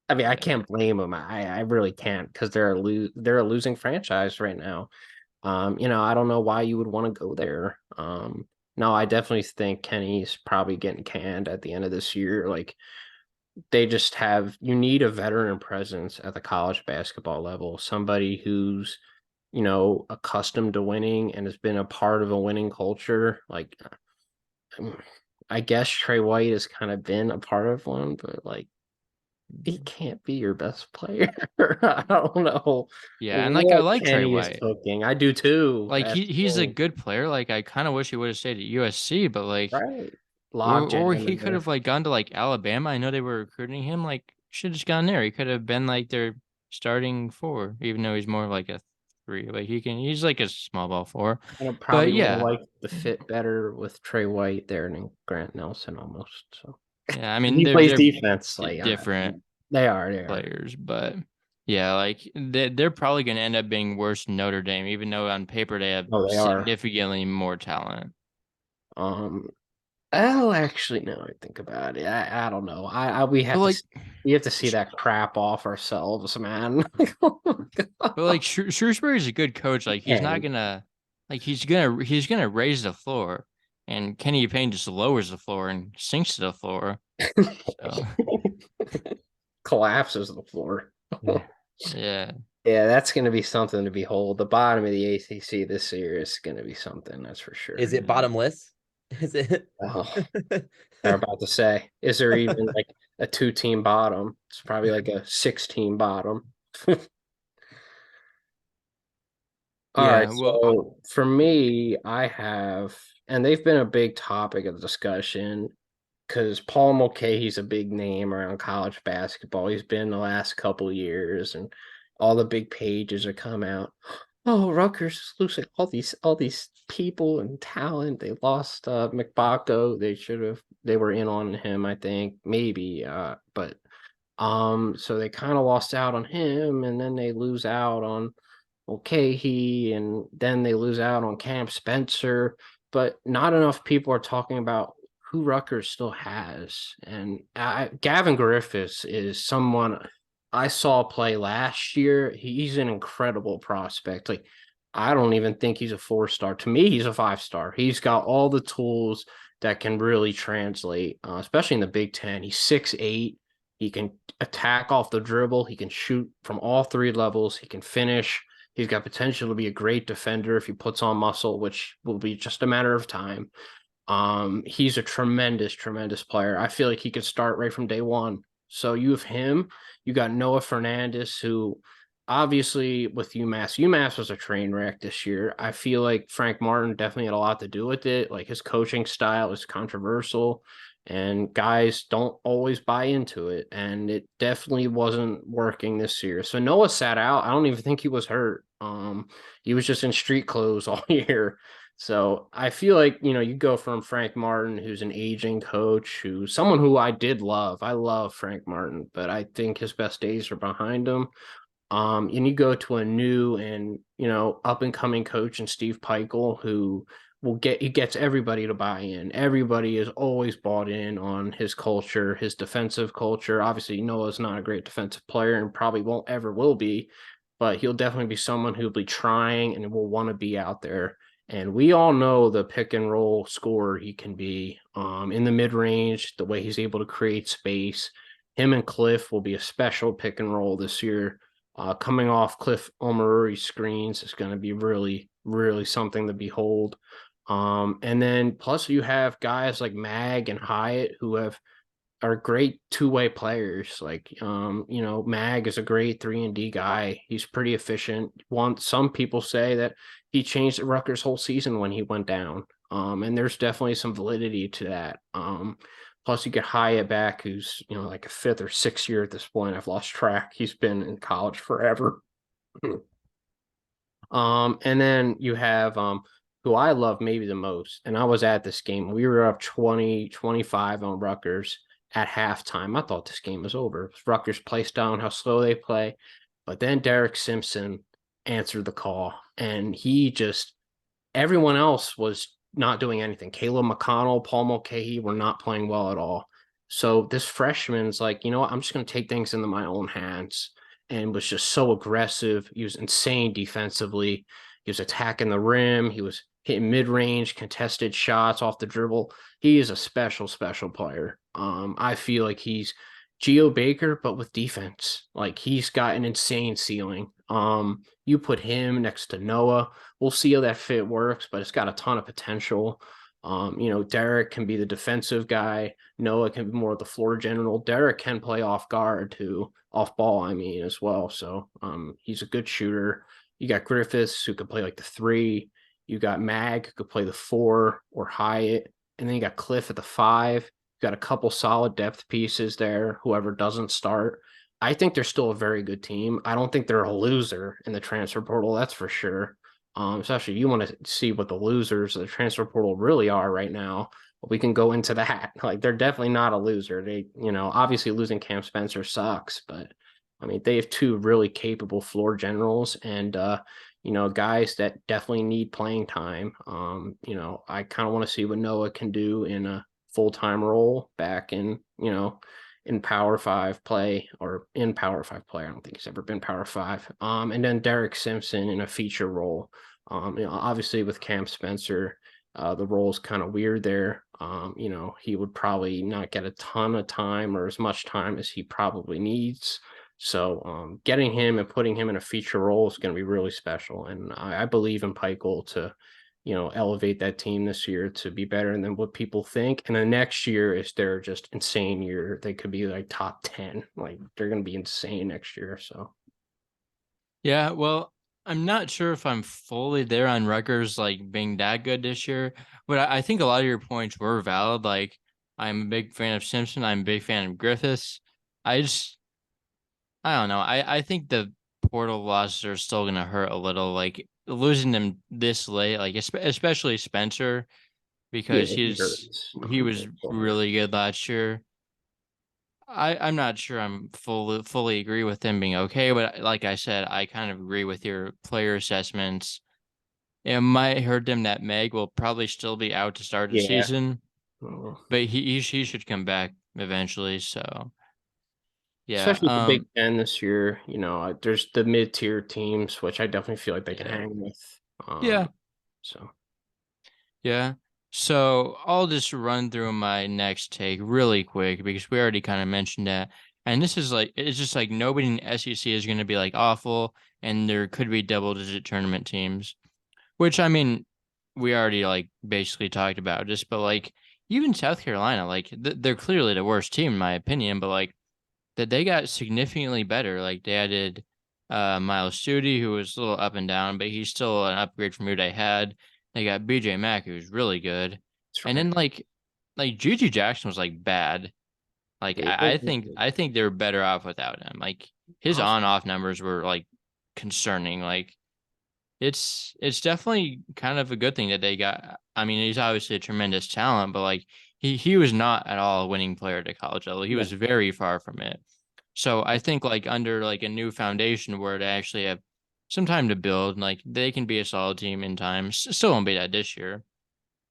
I mean, I Yeah. can't blame them. I really can't because they're a losing franchise right now. I don't know why you would want to go there. No, I definitely think Kenny's probably getting canned at the end of this year. Like you need a veteran presence at the college basketball level, somebody who's, accustomed to winning and has been a part of a winning culture. Like, I guess Trey White has kind of been a part of one, but like, he can't be your best player. I don't know Yeah, and like I what like Trey Kenny is White. cooking. I do too. Like At he's a point, good player. Like I kind of wish he would have stayed at USC, but like right? or Logjam he in could have there. like gone to like Alabama. I know they were recruiting him. Like should have just gone there. He could have been like their starting four, even though he's more like a three. Like he's like a small ball four. And it But probably would have yeah, liked the fit better with Trey White there than Grant Nelson almost. So yeah. I mean he plays they're defense. Like different they are. They are. players, but yeah, like they're probably going to end up being worse than Notre Dame, even though on paper they have Oh, they are. significantly more talent. Um. Oh, actually, no. I think about it. I don't know. We But have to like, we have to see that crap off ourselves, man. Oh my but like Shrewsbury's a good coach. Like he's not God. gonna, like he's gonna raise the floor, and Kenny Payne just lowers the floor and sinks to the floor. So Collapses the floor. yeah, Yeah, that's going to be something to behold. The bottom of the ACC this year is going to be something, that's for sure. Is it bottomless? Is it? Oh, they're about to say, is there even like a 2-team bottom? It's probably like a 6-team bottom. All right, yeah. Well, so for me, and they've been a big topic of discussion because Paul Mulcahy's a big name around college basketball. He's been the last couple years, and all the big pages are come out. Oh, Rutgers is losing all these people and talent. They lost McBacco. They were in on him, I think, maybe. But so they kind of lost out on him, and then they lose out on Mulcahy, and then they lose out on Cam Spencer. But not enough people are talking about who Rutgers still has. And Gavin Griffiths is someone I saw play last year. He's an incredible prospect. Like, I don't even think he's a 4-star. To me, he's a 5-star. He's got all the tools that can really translate, especially in the Big Ten. He's 6'8". He can attack off the dribble. He can shoot from all 3 levels. He can finish. He's got potential to be a great defender if he puts on muscle, which will be just a matter of time. He's a tremendous, tremendous player. I feel like he could start right from day one. So you have him. You got Noah Fernandez, who obviously with UMass was a train wreck this year. I feel like Frank Martin definitely had a lot to do with it. Like his coaching style is controversial and guys don't always buy into it. And it definitely wasn't working this year. So Noah sat out. I don't even think he was hurt. He was just in street clothes all year. So I feel like, you go from Frank Martin, who's an aging coach, who's someone who I did love. I love Frank Martin, but I think his best days are behind him. And you go to a new and, up and coming coach in Steve Peichel, who he gets everybody to buy in. Everybody is always bought in on his culture, his defensive culture. Obviously, Noah's not a great defensive player and probably won't ever will be, but he'll definitely be someone who'll be trying and will want to be out there. And we all know the pick and roll scorer he can be in the mid range, the way he's able to create space. Him and Cliff will be a special pick and roll this year. Coming off Cliff Omaruri's screens is going to be really, really something to behold. And then plus you have guys like Mag and Hyatt who are great two-way players. Like Mag is a great 3-and-D guy. He's pretty efficient. Some people say that he changed the Rutgers whole season when he went down. And there's definitely some validity to that. Plus you get Hyatt back, who's like a 5th or 6th year at this point. I've lost track. He's been in college forever. And then you have who I love maybe the most, and I was at this game. We were up 20-25 on Rutgers at halftime. I thought this game was over. Rutgers plays down how slow they play, but then Derek Simpson answered the call, and everyone else was not doing anything. Caleb McConnell, Paul Mulcahy were not playing well at all. So this freshman's like, you know what? I'm just going to take things into my own hands, and was just so aggressive. He was insane defensively. He was attacking the rim. He was hitting mid-range, contested shots off the dribble. He is a special, special player. I feel like he's Geo Baker, but with defense. Like, he's got an insane ceiling. You put him next to Noah. We'll see how that fit works, but it's got a ton of potential. Derek can be the defensive guy. Noah can be more of the floor general. Derek can play off guard too, off ball, as well. So he's a good shooter. You got Griffiths, who could play like the 3. You got Mag, who could play the 4 or Hyatt. And then you got Cliff at the 5. You got a couple solid depth pieces there, whoever doesn't start. I think they're still a very good team. I don't think they're a loser in the transfer portal, that's for sure. Especially you want to see what the losers of the transfer portal really are right now. But we can go into that. Like, they're definitely not a loser. They, obviously losing Cam Spencer sucks, but they have 2 really capable floor generals and, guys that definitely need playing time. I kind of want to see what Noah can do in a full-time role back in Power 5 play, or in Power 5 play. I don't think he's ever been Power 5. And then Derek Simpson in a feature role. Obviously with Cam Spencer, the role is kind of weird there. He would probably not get a ton of time or as much time as he probably needs. So getting him and putting him in a feature role is going to be really special. And I believe in Peichel to, elevate that team this year to be better than what people think. And the next year is their just insane year. They could be like top 10. Like, they're going to be insane next year. So. Yeah, well, I'm not sure if I'm fully there on Rutgers like being that good this year, but I think a lot of your points were valid. Like, I'm a big fan of Simpson. I'm a big fan of Griffiths. I don't know. I think the portal losses are still going to hurt a little. Like, losing them this late, like especially Spencer, because he was really good last year. I'm not sure I'm fully agree with him being okay, but like I said, I kind of agree with your player assessments. It might hurt them that Meg will probably still be out to start the season, but he should come back eventually. So. Yeah, especially the Big Ten this year, there's the mid-tier teams, which I definitely feel like they can hang with. Yeah. So. Yeah. So I'll just run through my next take really quick because we already kind of mentioned that. And this is like, it's just like nobody in SEC is going to be like awful, and there could be double-digit tournament teams, which we already like basically talked about this, but like even South Carolina, like they're clearly the worst team in my opinion, but like that they got significantly better. Like, they added Miles Studi, who was a little up and down, but he's still an upgrade from who they had. They got BJ Mack, who's really good. And then like Gigi Jackson was like bad. Like, I think they're better off without him. Like, his on-off numbers were like concerning. Like, it's definitely kind of a good thing that they got. He's obviously a tremendous talent, but like he was not at all a winning player at the college level. He was very far from it. So I think like under like a new foundation where they actually have some time to build, like they can be a solid team in time. Still won't be that this year.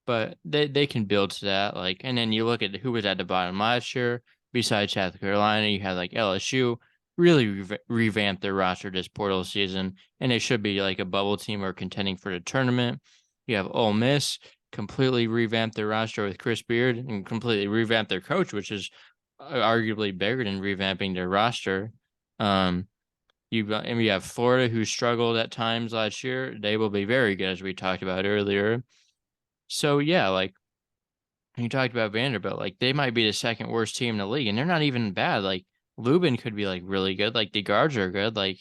but they can build to that. Like, and then you look at who was at the bottom last year. Besides South Carolina, you had like LSU really revamped their roster this portal season, and they should be like a bubble team or contending for the tournament. You have Ole Miss completely revamped their roster with Chris Beard and completely revamped their coach, which is arguably bigger than revamping their roster. And we have Florida, who struggled at times last year. They will be very good, as we talked about earlier. So yeah, like you talked about Vanderbilt, like they might be the second worst team in the league, and they're not even bad. Like Lubin could be like really good. Like the guards are good. Like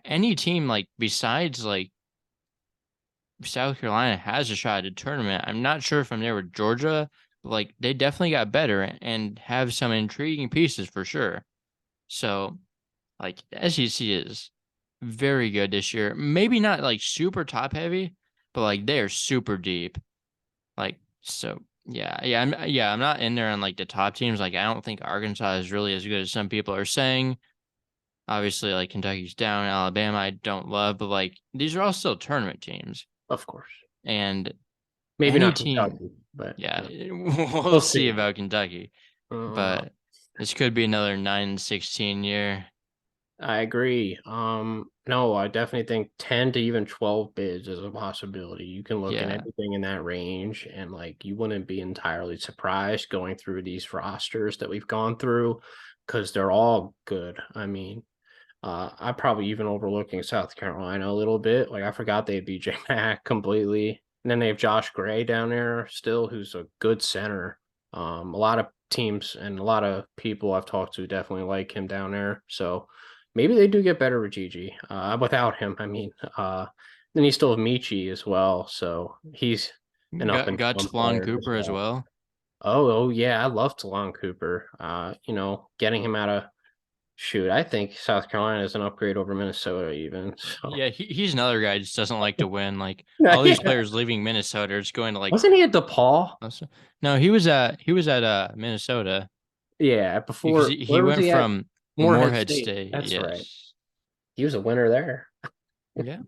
any team like besides like South Carolina has a shot at a tournament. I'm not sure if I'm there with Georgia, but like they definitely got better and have some intriguing pieces for sure. So like SEC is very good this year. Maybe not like super top heavy, but like they're super deep. Like so I'm not in there on like the top teams. Like I don't think Arkansas is really as good as some people are saying. Obviously, like Kentucky's down, Alabama I don't love, but like these are all still tournament teams. Of course. And Maybe any not team, Kentucky, but yeah, yeah. we'll see about Kentucky. Uh, But this could be another 9-16 year. I agree. No, I definitely think 10 to even 12 bids is a possibility. You can look at Yeah. anything in that range, and like you wouldn't be entirely surprised going through these rosters that we've gone through because they're all good. I mean, I probably even overlooking South Carolina a little bit. Like I forgot they had BJ Mack completely. And then they have Josh Gray down there still, who's a good center. A lot of teams and a lot of people I've talked to definitely like him down there. So maybe they do get better with Gigi. Without him, I mean, then you still have Michi as well. So he's an up and Got coming Talon player as Cooper as well. well. Oh yeah, I love Talon Cooper. Getting him out of shoot, I think South Carolina is an upgrade over Minnesota even. So Yeah, he's another guy who just doesn't like to win. Like all these yeah. players leaving Minnesota are just going to like Wasn't he at DePaul? no, he was at Minnesota Yeah, because before he where was went he at? from Morehead Morehead State. State. That's right. Yes. He was a winner there. Yeah.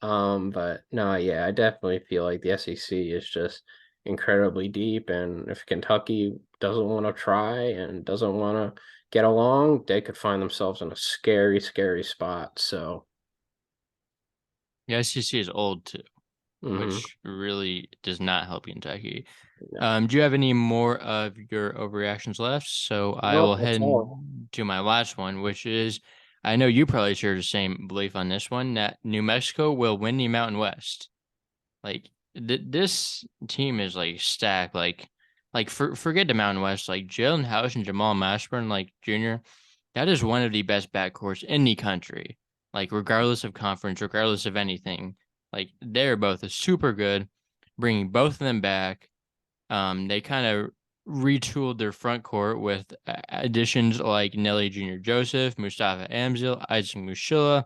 But no, yeah, I definitely feel like the SEC is just incredibly deep, and if Kentucky doesn't want to try and doesn't want to get along, they could find themselves in a scary, scary spot. So, The SEC is old too, mhm. which really does not help Kentucky. No. Do you have any more of your overreactions left? So I will Nope, head that's all. to my last one, which is I know you probably share the same belief on this one that New Mexico will win the Mountain West. Like this team is like stacked. Forget the Mountain West. Like Jalen House and Jamal Mashburn, like Jr. That is one of the best backcourts in the country. Like regardless of conference, regardless of anything, like they're both super good. Bringing both of them back, they kind of retooled their front court with additions like Nelly Jr. Joseph, Mustafa Amzil, Isaac Mushila.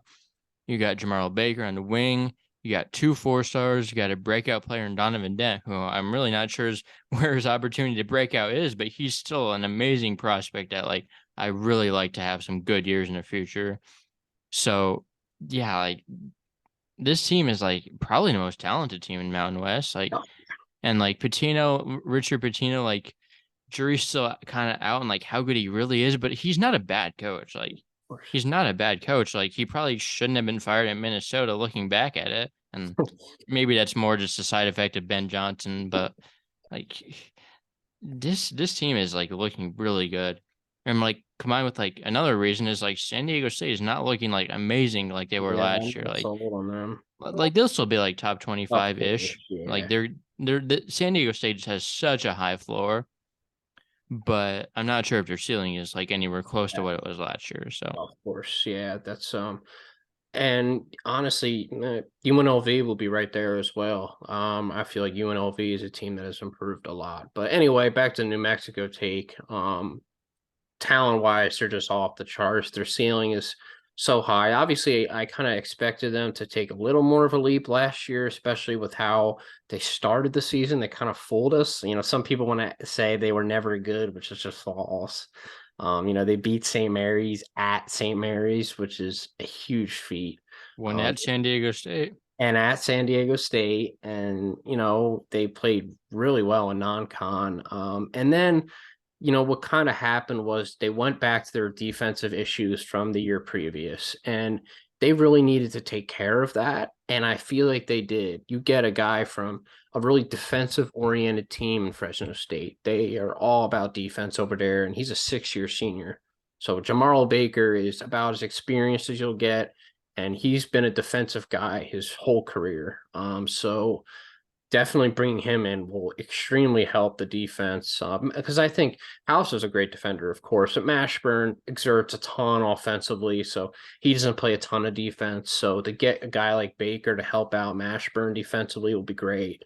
You got Jamarl Baker on the wing. You got 2 4-stars. You got a breakout player in Donovan Dent, who I'm really not sure where his opportunity to break out is, but he's still an amazing prospect that like I really like to have some good years in the future. So yeah, like this team is like probably the most talented team in Mountain West. Like and like Richard Pitino, like jury's still kind of out on like how good he really is, but he's not a bad coach. Like he's not a bad coach. Like he probably shouldn't have been fired in Minnesota looking back at it. And maybe that's more just a side effect of Ben Johnson, but like this team is like looking really good. And like combined with like another reason is like San Diego State is not looking like amazing like they were Yeah, last I'm year. not sold on them. Like they'll still be like top Of 25 course, ish. Like yeah. San Diego State just has such a high floor, but I'm not sure if their ceiling is like anywhere close to what it was last year. So Of course, yeah. That's and honestly, UNLV will be right there as well. I feel like UNLV is a team that has improved a lot. But anyway, back to New Mexico take. Talent wise, they're just off the charts. Their ceiling is so high. Obviously, I kind of expected them to take a little more of a leap last year, especially with how they started the season. They kind of fooled us. Some people want to say they were never good, which is just false. They beat St. Mary's at St. Mary's, which is a huge feat. when at San Diego State, and at San Diego State, and they played really well in non-con. And then what kind of happened was they went back to their defensive issues from the year previous, and they really needed to take care of that. And I feel like they did. You get a guy from a really defensive oriented team in Fresno State. They are all about defense over there, and he's a 6-year senior. So Jamarl Baker is about as experienced as you'll get, and he's been a defensive guy his whole career. So definitely bringing him in will extremely help the defense, because I think House is a great defender, of course, but Mashburn exerts a ton offensively, so he doesn't play a ton of defense. So to get a guy like Baker to help out Mashburn defensively will be great.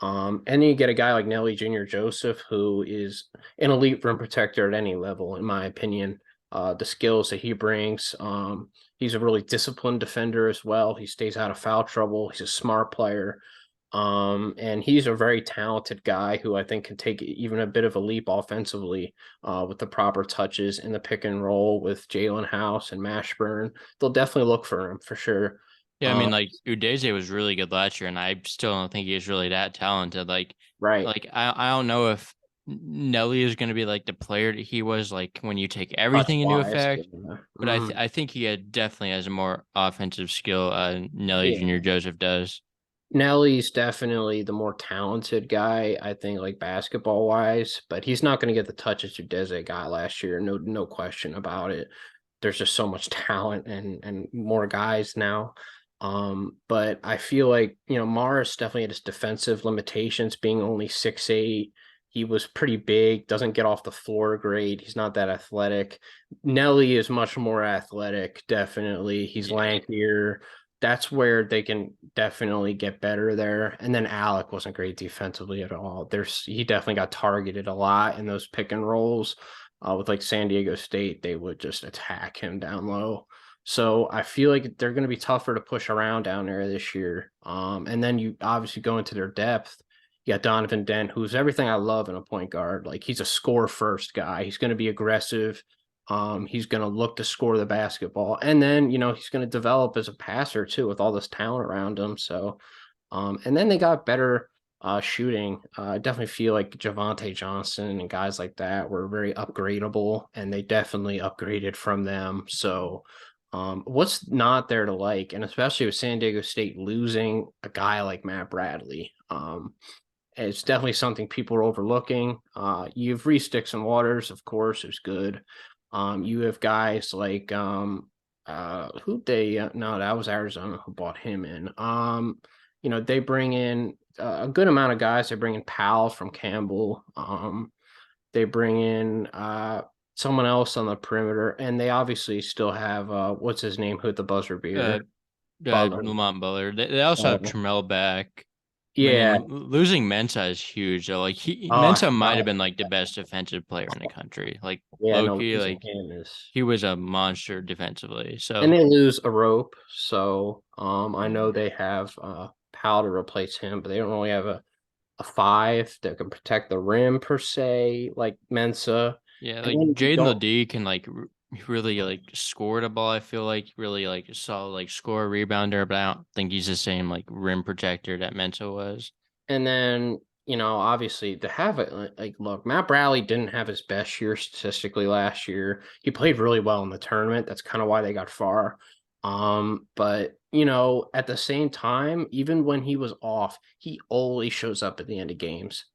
And then you get a guy like Nelly Jr. Joseph, who is an elite rim protector at any level, in my opinion. The skills that he brings, he's a really disciplined defender as well. He stays out of foul trouble. He's a smart player. And he's a very talented guy who I think can take even a bit of a leap offensively, with the proper touches in the pick and roll with Jalen House and Mashburn. They'll definitely look for him for sure. Yeah, I mean, like Udeze was really good last year, and I still don't think he's really that talented. Right. I don't know if Nelly is going to be like the player that he was like when you take everything into Touch-wise, effect. yeah. But I think he definitely has a more offensive skill. Nelly Yeah. Jr. Joseph does. Nelly's definitely the more talented guy, I think, like basketball wise, but he's not going to get the touches Udeze got last year. No question about it. There's just so much talent and more guys now. But I feel like, Morris definitely had his defensive limitations, being only 6'8". He was pretty big, doesn't get off the floor great. He's not that athletic. Nelly is much more athletic, definitely. He's lankier. That's where they can definitely get better there. And then Alec wasn't great defensively at all. He definitely got targeted a lot in those pick and rolls. With like San Diego State, they would just attack him down low. So I feel like they're going to be tougher to push around down there this year. And then you obviously go into their depth. You got Donovan Dent, who's everything I love in a point guard. Like, he's a score first guy. He's going to be aggressive. He's going to look to score the basketball, and then he's going to develop as a passer too with all this talent around him. So, and then they got better shooting. I definitely feel like Javante Johnson and guys like that were very upgradable, and they definitely upgraded from them. So, what's not there to like, and especially with San Diego State losing a guy like Matt Bradley, it's definitely something people are overlooking. You've Sticks and Waters, of course, is good. You have guys like who they no, that was Arizona who bought him in. They bring in a good amount of guys. They bring in Powell from Campbell. They bring in someone else on the perimeter, and they obviously still have what's his name, who at the buzzer beater. Lamont Butler. They also have Trammell back. Yeah. I mean, losing Mensah is huge. So like Mensah might have been like the best defensive player in the country. Like Loki, like he was a monster defensively. So and they lose a rope. So I know they have Powell to replace him, but they don't really have a 5 that can protect the rim per se, like Mensah. Yeah, like Jaden Ledee can like really like score the ball. I feel like really like solid like score rebounder, but I don't think he's the same like rim protector that Mensah was. And then obviously to have it, like, look, Matt Bradley didn't have his best year statistically last year. He played really well in the tournament. That's kind of why they got far. But at the same time, even when he was off, he always shows up at the end of games.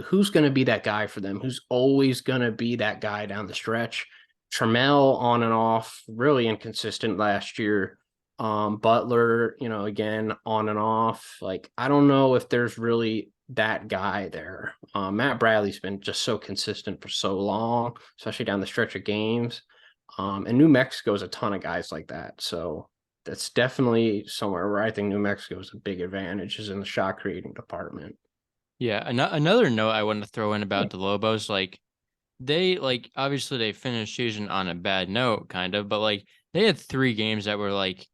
Who's going to be that guy for them? Who's always going to be that guy down the stretch? Trammell on and off, really inconsistent last year. Butler, again, on and off. Like, I don't know if there's really that guy there. Matt Bradley's been just so consistent for so long, especially down the stretch of games. And New Mexico is a ton of guys like that. So that's definitely somewhere where I think New Mexico is a big advantage, is in the shot creating department. Yeah, another note I want to throw in about the Lobos, like they like obviously they finished season on a bad note, kind of, but like they had 3 games that were like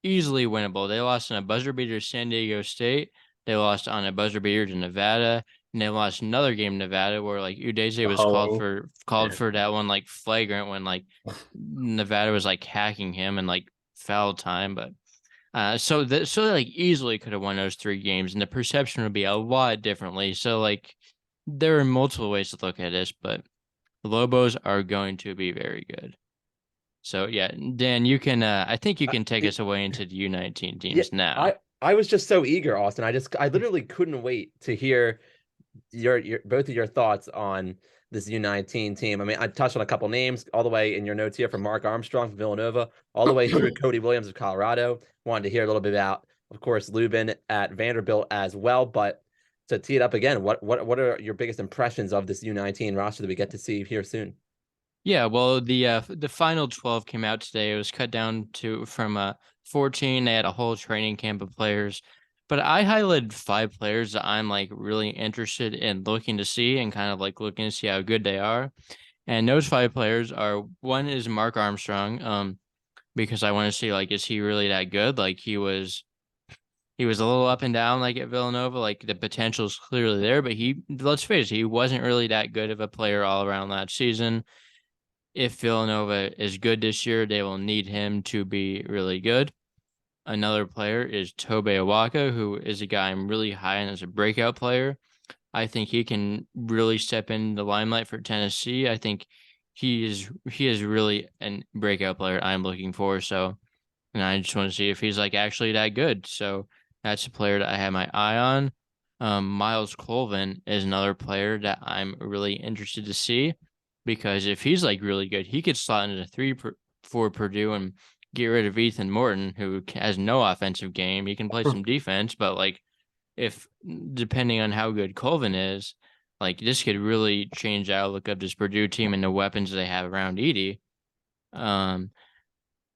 easily winnable. They lost on a buzzer beater to San Diego State. They lost on a buzzer beater to Nevada, and they lost another game in Nevada where like Udeze was called for that one like flagrant when like Nevada was like hacking him and like foul time. But So they like easily could have won those 3 games, and the perception would be a lot differently. So like there are multiple ways to look at this, but the Lobos are going to be very good. So yeah, Dan, you can I think you Uh, can take it- us away into the U19 yeah, teams now. I was just so eager, Austin. I literally couldn't wait to hear your both of your thoughts on this U19 team. I mean, I touched on a couple names all the way in your notes here from Mark Armstrong from Villanova, all the way through Cody Williams of Colorado. Wanted to hear a little bit about, of course, Lubin at Vanderbilt as well. But to tee it up again, what are your biggest impressions of this U19 roster that we get to see here soon? Yeah, well, the final 12 came out today. It was cut down to from 14. They had a whole training camp of players, but I highlighted 5 players that I'm like really interested in looking to see and kind of like looking to see how good they are. And those 5 players are, one is Mark Armstrong, because I want to see like is he really that good? Like he was a little up and down like at Villanova, like the potential is clearly there, but let's face it, he wasn't really that good of a player all around that season. If Villanova is good this year, they will need him to be really good. Another player is Tobe Awaka, who is a guy I'm really high on as a breakout player. I think he can really step in the limelight for Tennessee. I think he is really a breakout player I'm looking for. So, and I just want to see if he's like actually that good. So that's a player that I have my eye on. Miles Colvin is another player that I'm really interested to see, because if he's like really good, he could slot into for Purdue and get rid of Ethan Morton, who has no offensive game. He can play some defense, but like if depending on how good Colvin is, like this could really change the outlook of this Purdue team and the weapons they have around Edie. Um,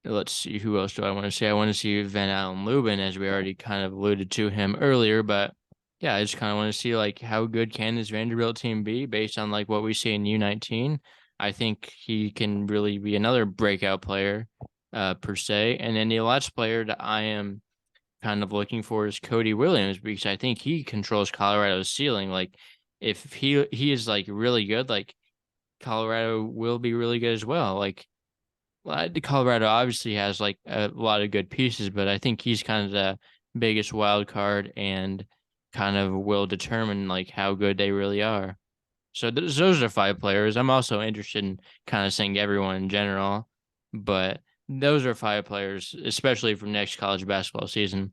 let's see, who else do I want to see? I want to see Van Allen Lubin, as we already kind of alluded to him earlier, but yeah, I just kind of want to see like how good can this Vanderbilt team be based on like what we see in U19. I think he can really be another breakout player, per se. And then the last player that I am kind of looking for is Cody Williams, because I think he controls Colorado's ceiling. Like if he is like really good, like Colorado will be really good as well. Like Colorado obviously has like a lot of good pieces, but I think he's kind of the biggest wild card and kind of will determine like how good they really are. So those are 5 players. I'm also interested in kind of saying everyone in general, but those are 5 players, especially from next college basketball season,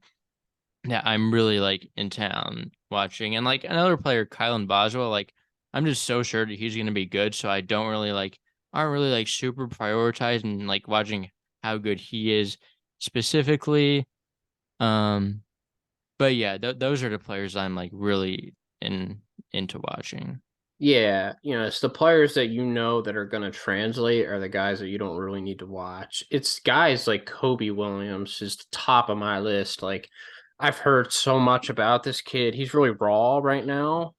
that I'm really like in town watching. And like another player, Kylan Boswell, like I'm just so sure that he's gonna be good. So I don't really like aren't really like super prioritizing like watching how good he is specifically. Um, but yeah, those are the players I'm like really into watching. Yeah, it's the players that that are going to translate are the guys that you don't really need to watch. It's guys like Kobe Williams is the top of my list. Like I've heard so much about this kid. He's really raw right now.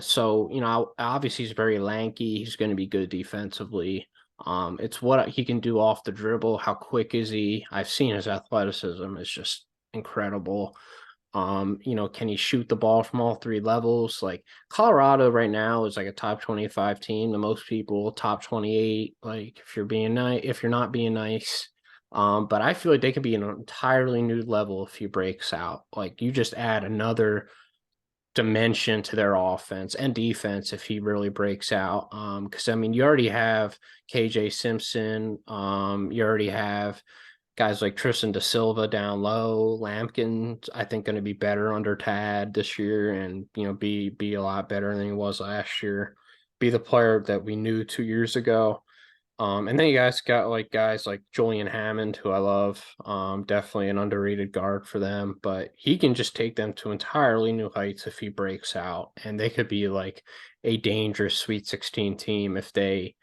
So obviously he's very lanky. He's going to be good defensively. It's what he can do off the dribble. How quick is he? I've seen his athleticism is just incredible. Can he shoot the ball from all 3 levels? Like Colorado right now is like a top 25 team to most people, top 28. Like if you're not being nice. But I feel like they could be an entirely new level if he breaks out. Like you just add another dimension to their offense and defense if he really breaks out. Because I mean, you already have KJ Simpson. You already have guys like Tristan Da Silva down low. Lampkin, I think, going to be better under Tad this year, and be a lot better than he was last year. Be the player that we knew 2 years ago. And then you guys got like guys like Julian Hammond, who I love. Definitely an underrated guard for them, but he can just take them to entirely new heights if he breaks out, and they could be like a dangerous Sweet 16 team if they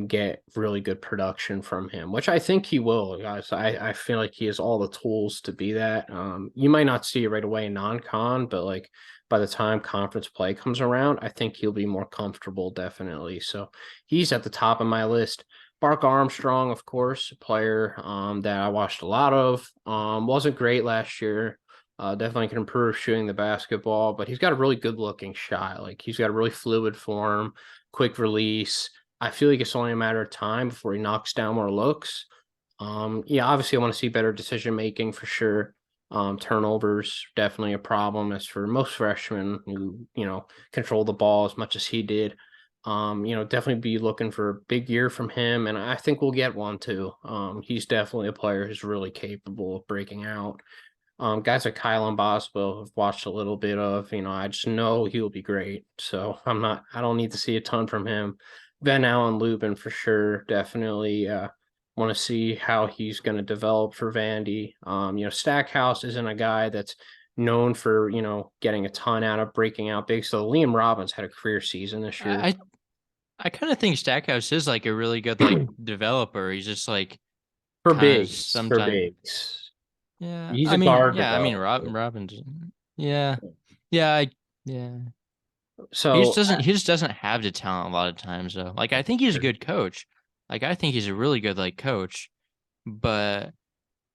get really good production from him, which I think he will, guys. I feel like he has all the tools to be that. You might not see it right away in non-con, but like by the time conference play comes around, I think he'll be more comfortable, definitely. So he's at the top of my list. Mark Armstrong, of course, a player that I watched a lot of. Wasn't great last year. Definitely can improve shooting the basketball, but he's got a really good looking shot. Like he's got a really fluid form, quick release. I feel like it's only a matter of time before he knocks down more looks. Yeah, obviously I want to see better decision making for sure. Turnovers definitely a problem as for most freshmen who, control the ball as much as he did. Definitely be looking for a big year from him, and I think we'll get one too. He's definitely a player who's really capable of breaking out. Guys like Kylan Boswell have watched a little bit of, I just know he'll be great. So I don't need to see a ton from him. Van Allen Lubin for sure. Definitely want to see how he's going to develop for Vandy. Stackhouse isn't a guy that's known for, getting a ton out of breaking out big. So Liam Robbins had a career season this year. I kind of think Stackhouse is like a really good like developer. He's just like For kind of bigs, for sometimes. bigs. Yeah, He's a guard Rob, developer. Robbins. Yeah, yeah, yeah. So He just doesn't have the talent a lot of times though. Like I think he's a good coach. Like I think he's a really good like coach, but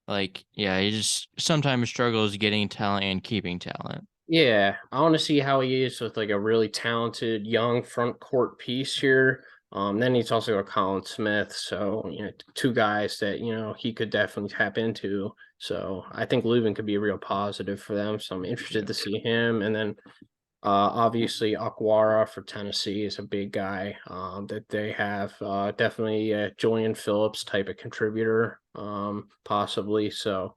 like yeah, he just sometimes struggles getting talent and keeping talent. yeah, I want to see how he is with like a really talented young front court piece here. Then he's also got Colin Smith, so two guys that he could definitely tap into. So I think Leuven could be a real positive for them. So I'm interested to see him. And then obviously Akwara for Tennessee is a big guy that they have. Definitely a Julian Phillips type of contributor, possibly. So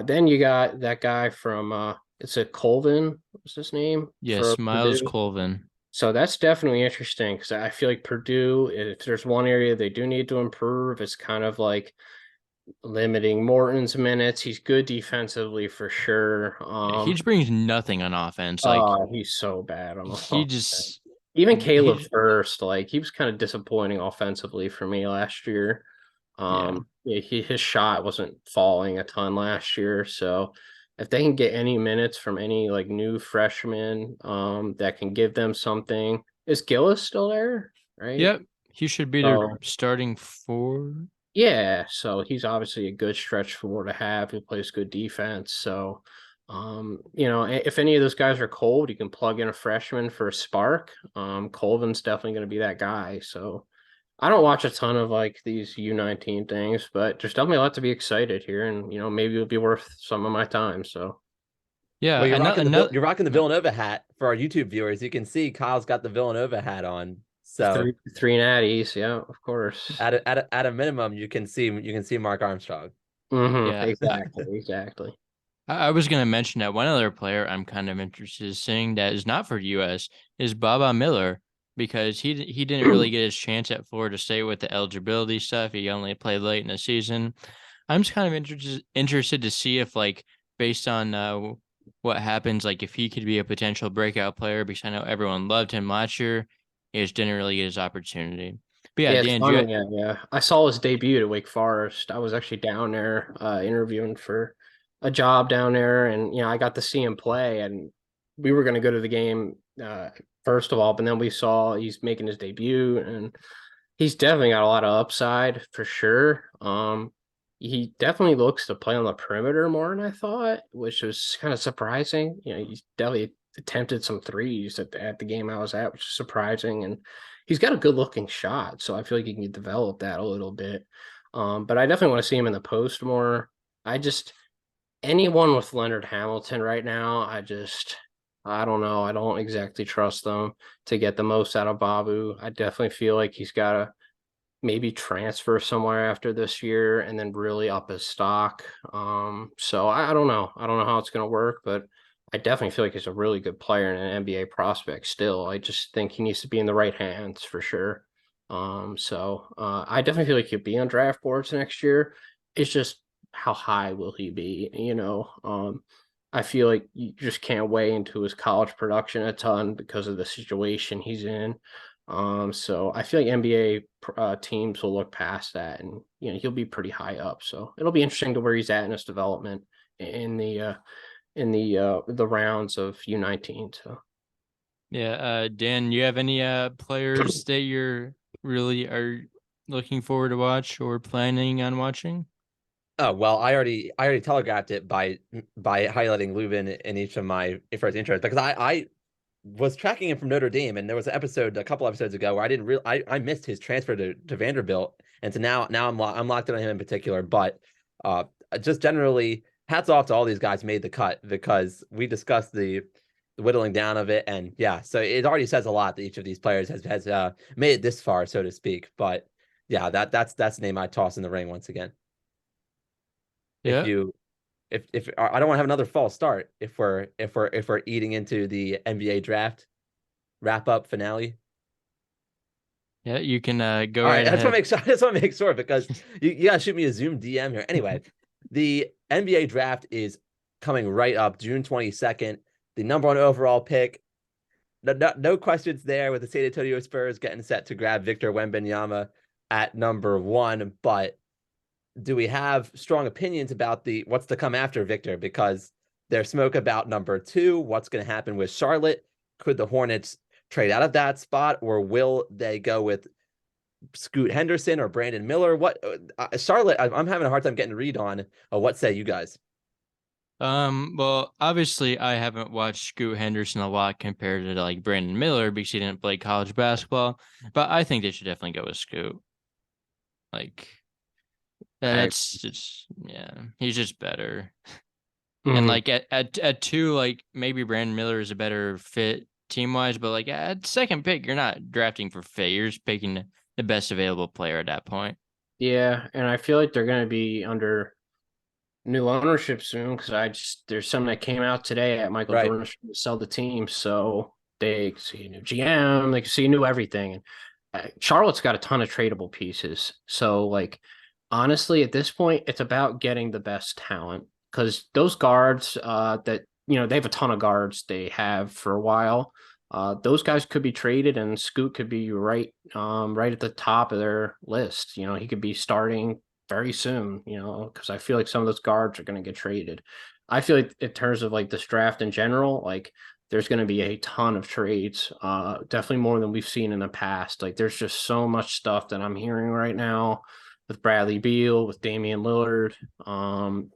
then you got that guy from it's a Colvin, what's his name for Yes, Miles Purdue. Colvin. So that's definitely interesting because I feel like Purdue, if there's one area they do need to improve, it's kind of like limiting Morton's minutes. He's good defensively for sure. Yeah, he just brings nothing on offense. Like Oh, he's so bad on he offense. just Even he Caleb just, First, like he was kind of disappointing offensively for me last year. yeah. Yeah, his shot wasn't falling a ton last year, so if they can get any minutes from any like new freshmen, that can give them something. Is Gillis still there? Right. Yep. He should be their So starting four. yeah, so he's obviously a good stretch four to have. He plays good defense. So, if any of those guys are cold, you can plug in a freshman for a spark. Colvin's definitely going to be that guy. So, I don't watch a ton of like these U19 things, but there's definitely a lot to be excited here, and maybe it'll be worth some of my time. So, Yeah, Well, another you're rocking the Villanova hat for our YouTube viewers. You can see Kyle's got the Villanova hat on. So three natties, yeah, of course. at a minimum, you can see Mark Armstrong. Mm-hmm, yeah. exactly. I was gonna mention that one other player I'm kind of interested in seeing that is not for US is Baba Miller because he didn't really get his chance at Florida State with the eligibility stuff. He only played late in the season. I'm just kind of interested to see if like based on what happens, like if he could be a potential breakout player because I know everyone loved him last year. He just didn't really get his opportunity. But yeah, Yeah, it's Dan, funny. Yeah. I saw his debut at Wake Forest. I was actually down there interviewing for a job down there, and I got to see him play. And we were going to go to the game first of all, but then we saw he's making his debut, and he's definitely got a lot of upside for sure. He definitely looks to play on the perimeter more than I thought, which was kind of surprising. He's definitely attempted some threes at the game I was at, which is surprising. And he's got a good looking shot. So I feel like he can develop that a little bit. But I definitely want to see him in the post more. I just, anyone with Leonard Hamilton right now, I don't know. I don't exactly trust them to get the most out of Babu. I definitely feel like he's got to maybe transfer somewhere after this year and then really up his stock. So I don't know. I don't know how it's going to work, but I definitely feel like he's a really good player and an NBA prospect still. I just think he needs to be in the right hands for sure. I definitely feel like he'll be on draft boards next year. It's just how high will he be? I feel like you just can't weigh into his college production a ton because of the situation he's in. So I feel like NBA teams will look past that, and he'll be pretty high up. So it'll be interesting to where he's at in his development in the rounds of U19. So Yeah, Dan, you have any players that you're really are looking forward to watch or planning on watching? Oh well, I already telegraphed it by highlighting Leuven in each of my first intros because I was tracking him from Notre Dame, and there was a couple episodes ago where I didn't really I missed his transfer to Vanderbilt, And so now I'm locked in on him in particular. But just generally, hats off to all these guys who made the cut, because we discussed the whittling down of it, and yeah, so it already says a lot that each of these players has made it this far, so to speak. But yeah, that's the name I toss in the ring once again. Yeah. If I don't want to have another false start if we're eating into the NBA draft wrap up finale. Yeah, you can go All right right, I just want ahead. to make sure. I just want to make sure, because you gotta shoot me a Zoom DM here. Anyway, the NBA draft is coming right up, June 22nd. The number one overall pick. No questions there, with the San Antonio Spurs getting set to grab Victor Wembanyama at number 1. But do we have strong opinions about what's to come after Victor? Because there's smoke about number 2. What's going to happen with Charlotte? Could the Hornets trade out of that spot, or will they go with Scoot Henderson or Brandon Miller? What Charlotte? I'm having a hard time getting a read on. What say you guys? Well, obviously I haven't watched Scoot Henderson a lot compared to like Brandon Miller because he didn't play college basketball, but I think they should definitely go with Scoot. Like that's just he's just better. And like at 2, like maybe Brandon Miller is a better fit team wise, but like at second pick, you're not drafting for fit. You're just picking the best available player at that point. Yeah, and I feel like they're going to be under new ownership soon, because there's something that came out today at Michael Right. Jordan to sell the team, so they see a new GM, they can see new everything. And Charlotte's got a ton of tradable pieces, so like honestly, at this point, it's about getting the best talent, because those guards that they have a ton of guards they have for a while. Those guys could be traded, and Scoot could be right at the top of their list. He could be starting very soon, because I feel like some of those guards are going to get traded. I feel like in terms of like this draft in general, like there's going to be a ton of trades, definitely more than we've seen in the past. Like there's just so much stuff that I'm hearing right now with Bradley Beal, with Damian Lillard,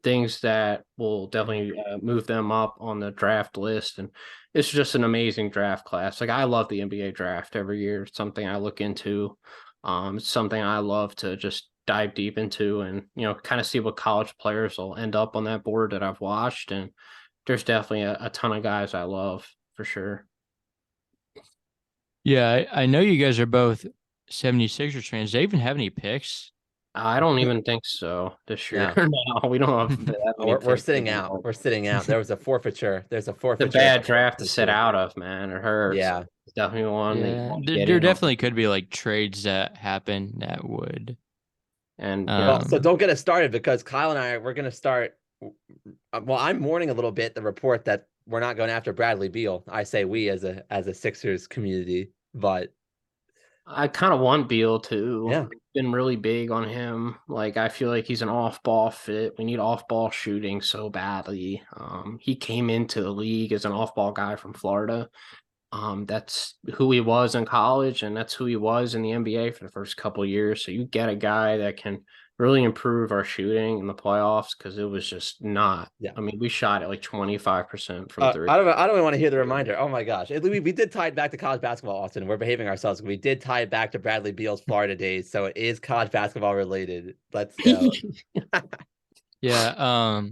things that will definitely move them up on the draft list. And it's just an amazing draft class. Like I love the NBA draft every year. It's something I look into. It's something I love to just dive deep into, and kind of see what college players will end up on that board that I've watched. And there's definitely a ton of guys I love for sure. Yeah, I know you guys are both 76ers fans. Do they even have any picks? I don't even think so this year. No. No, we don't have that many We're picks sitting out. anymore. We're sitting out. There was a forfeiture. There's a The forfeiture. bad draft to sit out of, man. It hurts. Yeah. It's definitely one that you Yeah, want to there get in on. definitely could be like trades that happen that would. And Well, so don't get us started, because Kyle and we're going to start. Well, I'm mourning a little bit the report that we're not going after Bradley Beal. I say we as a Sixers community, but I kind of want Beal too. yeah. Been really big on him. Like I feel like he's an off-ball fit. We need off-ball shooting so badly. He came into the league as an off-ball guy from Florida. That's who he was in college, and that's who he was in the NBA for the first couple of years. So you get a guy that can really improve our shooting in the playoffs, because it was just not. Yeah. I mean, we shot at like 25% from three. I don't even want to hear the reminder. Oh my gosh. We did tie it back to college basketball, Austin. We're behaving ourselves. We did tie it back to Bradley Beal's Florida days. So it is college basketball related. Let's go. Yeah,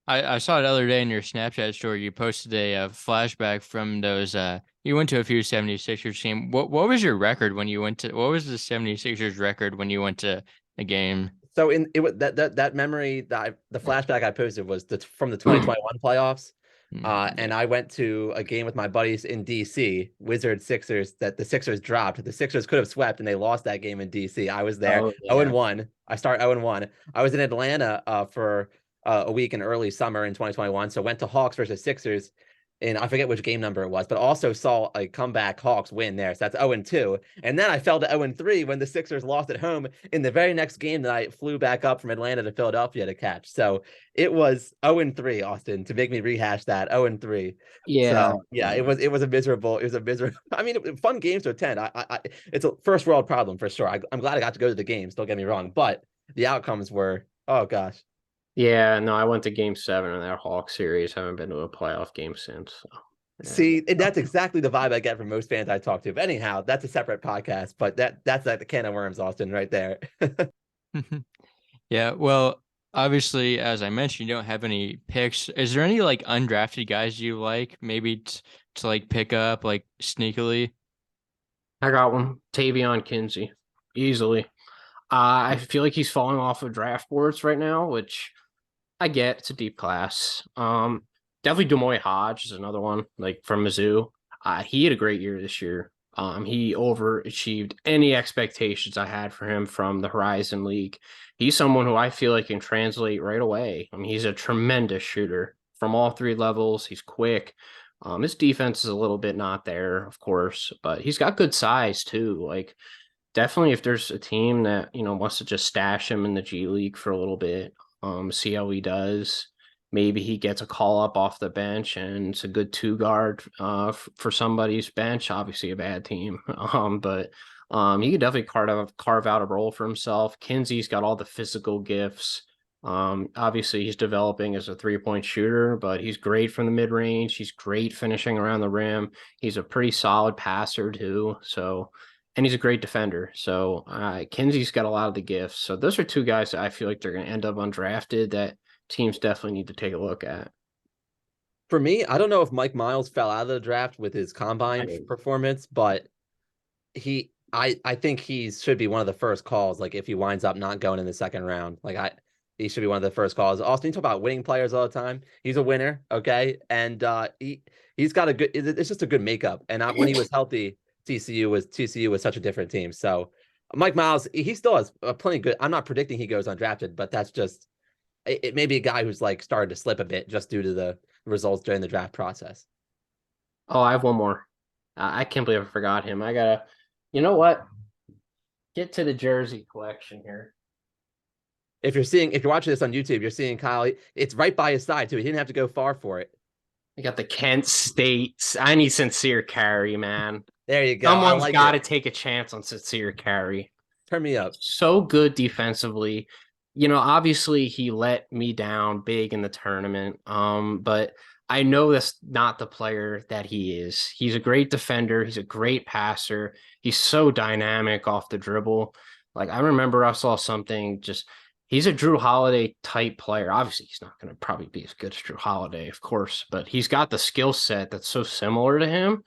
I saw it the other day in your Snapchat story. You posted a flashback from those. You went to a few 76ers team. What was your record when you went to? What was the 76ers record when you went to a game? So that memory the flashback I posted was from the 2021 playoffs. And I went to a game with my buddies in DC, Wizards Sixers, that the Sixers dropped. The Sixers could have swept, and they lost that game in DC. I was there, 0-1. I start 0-1. I was in Atlanta for a week in early summer in 2021. So went to Hawks versus Sixers, and I forget which game number it was, but also saw a comeback Hawks win there. So that's 0-2. And then I fell to 0-3 when the Sixers lost at home in the very next game that I flew back up from Atlanta to Philadelphia to catch. So it was 0-3, Austin, to make me rehash that 0-3. Yeah. So yeah, it was a miserable. I mean, fun games to attend. It's a first world problem for sure. I'm glad I got to go to the games. Don't get me wrong, but the outcomes were, oh gosh. Yeah, no, I went to game 7 in that Hawks series. Haven't been to a playoff game since. So. See, and that's exactly the vibe I get from most fans I talk to. But anyhow, that's a separate podcast. But that's like the can of worms, Austin, right there. Yeah, well, obviously, as I mentioned, you don't have any picks. Is there any like undrafted guys you like, maybe to like pick up like sneakily? I got one. Tavion Kinsey, easily. I feel like he's falling off of draft boards right now, which I get. It's a deep class. Definitely Demoy Hodge is another one, like from Mizzou. He had a great year this year. He overachieved any expectations I had for him from the Horizon League. He's someone who I feel like can translate right away. I mean, he's a tremendous shooter from all three levels. He's quick. His defense is a little bit not there, of course, but he's got good size too. Like, definitely, if there's a team that wants to just stash him in the G League for a little bit, see how he does. Maybe he gets a call up off the bench and it's a good two guard for somebody's bench. Obviously, a bad team, but he could definitely carve out a role for himself. Kinsey's got all the physical gifts. Obviously, he's developing as a 3-point shooter, but he's great from the mid range. He's great finishing around the rim. He's a pretty solid passer too. So, and he's a great defender. So Kinsey's got a lot of the gifts. So those are two guys that I feel like they're going to end up undrafted that teams definitely need to take a look at. For me, I don't know if Mike Miles fell out of the draft with his combine performance, but I think he should be one of the first calls. Like if he winds up not going in the second round, he should be one of the first calls. Austin, you talk about winning players all the time. He's a winner, okay, and he's got a good. It's just a good makeup. And when he was healthy, TCU was such a different team. So Mike Miles, he still has plenty good. I'm not predicting he goes undrafted, but that's just it may be a guy who's like started to slip a bit just due to the results during the draft process. Oh, I have one more. I can't believe I forgot him. I gotta, you know what? Get to the jersey collection here. If you're watching this on YouTube, you're seeing Kyle. It's right by his side too. He didn't have to go far for it. I got the Kent State. I need Sincere Carry, man. There you go. Someone's got to take a chance on Sincere Carry. Turn me up. So good defensively. Obviously he let me down big in the tournament. But I know that's not the player that he is. He's a great defender. He's a great passer. He's so dynamic off the dribble. Like I remember I saw something he's a Drew Holiday type player. Obviously, he's not going to probably be as good as Drew Holiday, of course, but he's got the skill set that's so similar to him.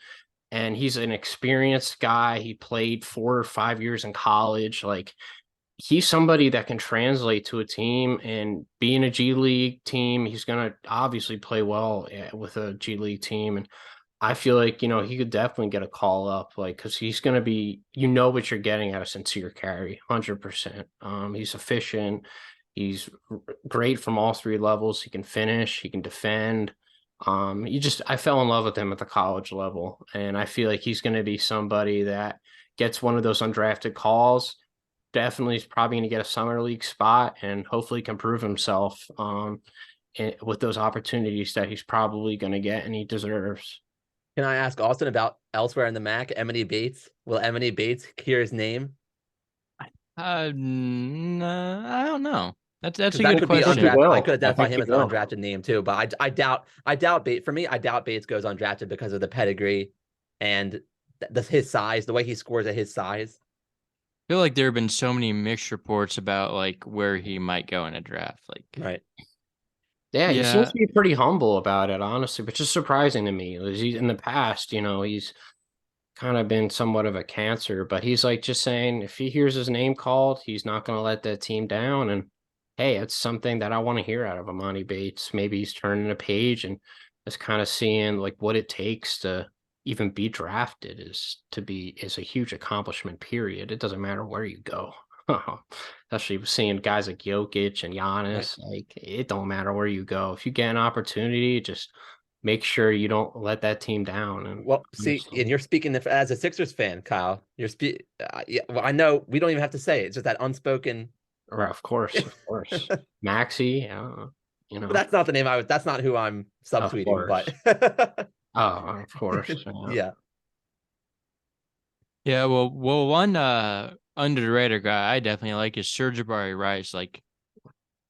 And he's an experienced guy. He played 4 or 5 years in college. Like he's somebody that can translate to a team and be in a G League team. He's going to obviously play well with a G League team. And I feel like, he could definitely get a call up, because he's going to be, what you're getting out of Sincere Carry, 100%. He's efficient. He's great from all three levels. He can finish. He can defend. I fell in love with him at the college level. And I feel like he's going to be somebody that gets one of those undrafted calls. Definitely is probably going to get a summer league spot and hopefully can prove himself with those opportunities that he's probably going to get and he deserves. Can I ask Austin about elsewhere in the MAC? Emily Bates. Will Emily Bates hear his name? No, I don't know. That's a good question. I could identify him as an undrafted name too, but I doubt Bates. For me, I doubt Bates goes undrafted because of the pedigree and his size, the way he scores at his size. I feel like there have been so many mixed reports about like where he might go in a draft. Like right. Yeah, he seems to be pretty humble about it, honestly, which is surprising to me. He's in the past, he's kind of been somewhat of a cancer, but he's like just saying if he hears his name called, he's not going to let that team down. And hey, it's something that I want to hear out of Amani Bates. Maybe he's turning a page and just kind of seeing like what it takes to even be drafted is a huge accomplishment, period. It doesn't matter where you go. Especially seeing guys like Jokic and Giannis, right. Like it don't matter where you go. If you get an opportunity, just make sure you don't let that team down. And and you're speaking as a Sixers fan, Kyle. I know we don't even have to say it. It's just that unspoken. Right, of course, Maxey. But that's not the name that's not who I'm subtweeting. But of course, yeah. Yeah, well, one under the radar guy I definitely like is Jabari Rice. Like,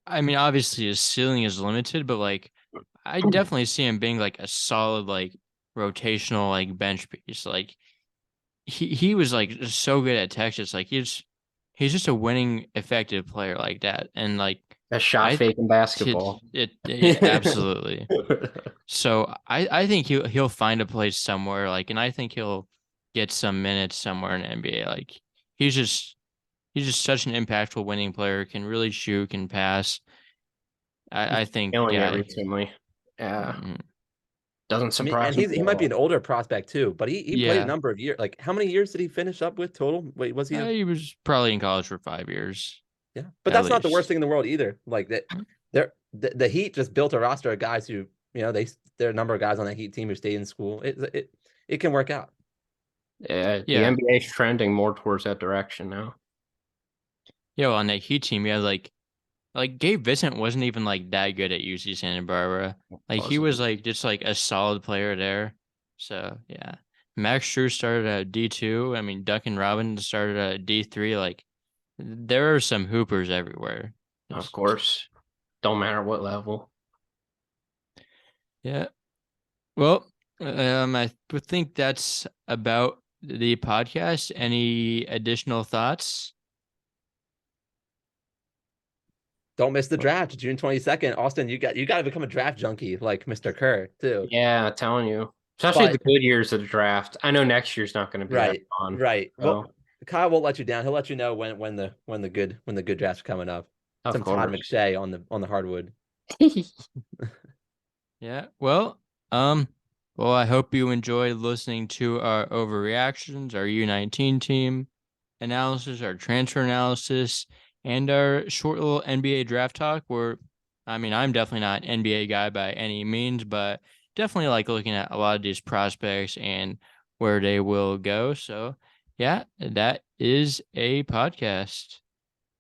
I mean, obviously his ceiling is limited, but like, I definitely see him being like a solid like rotational like bench piece. Like he was like so good at Texas. Like he's just a winning, effective player like that. And like That shot I faking basketball. yeah, absolutely. So I think he'll find a place somewhere, like, and I think he'll get some minutes somewhere in the NBA. Like he's just such an impactful winning player, can really shoot, can pass. I think, Killing it yeah. recently. Yeah. Mhm. Doesn't I mean, surprise and me he at might be all. an older prospect too, but he played a Yeah. number of years. Like, how many years did he finish up with total? Wait, was he? He was probably in college for 5 years Yeah, but at that's not the worst least. thing in the world either. Like that, the Heat just built a roster of guys who, there are a number of guys on that Heat team who stayed in school. It can work out. Yeah, the Yeah. NBA is trending more towards that direction now. Yeah, well, on that Heat team, yeah, like Gabe Vincent wasn't even like that good at UC Santa Barbara. Like he was like just like a solid player there. So yeah. Max Strus started at D2. I mean, Duncan Robinson started at D3. Like there are some hoopers everywhere. Of course. Don't matter what level. Yeah. Well, I would think that's about the podcast. Any additional thoughts? Don't miss the draft, June 22nd. Austin, you got to become a draft junkie like Mr. Kerr too. Yeah, I'm telling you. Especially the But good years of the draft. I know next year's not going to be that right, fun. right. Well, So, Kyle won't let you down. He'll let you know when the good draft's coming up. of Some Todd course. McShay on the hardwood. Yeah. Well, I hope you enjoyed listening to our overreactions, our U19 team analysis, our transfer analysis, and our short little NBA draft talk. I mean, I'm definitely not an NBA guy by any means, but definitely like looking at a lot of these prospects and where they will go. So, yeah, that is a podcast.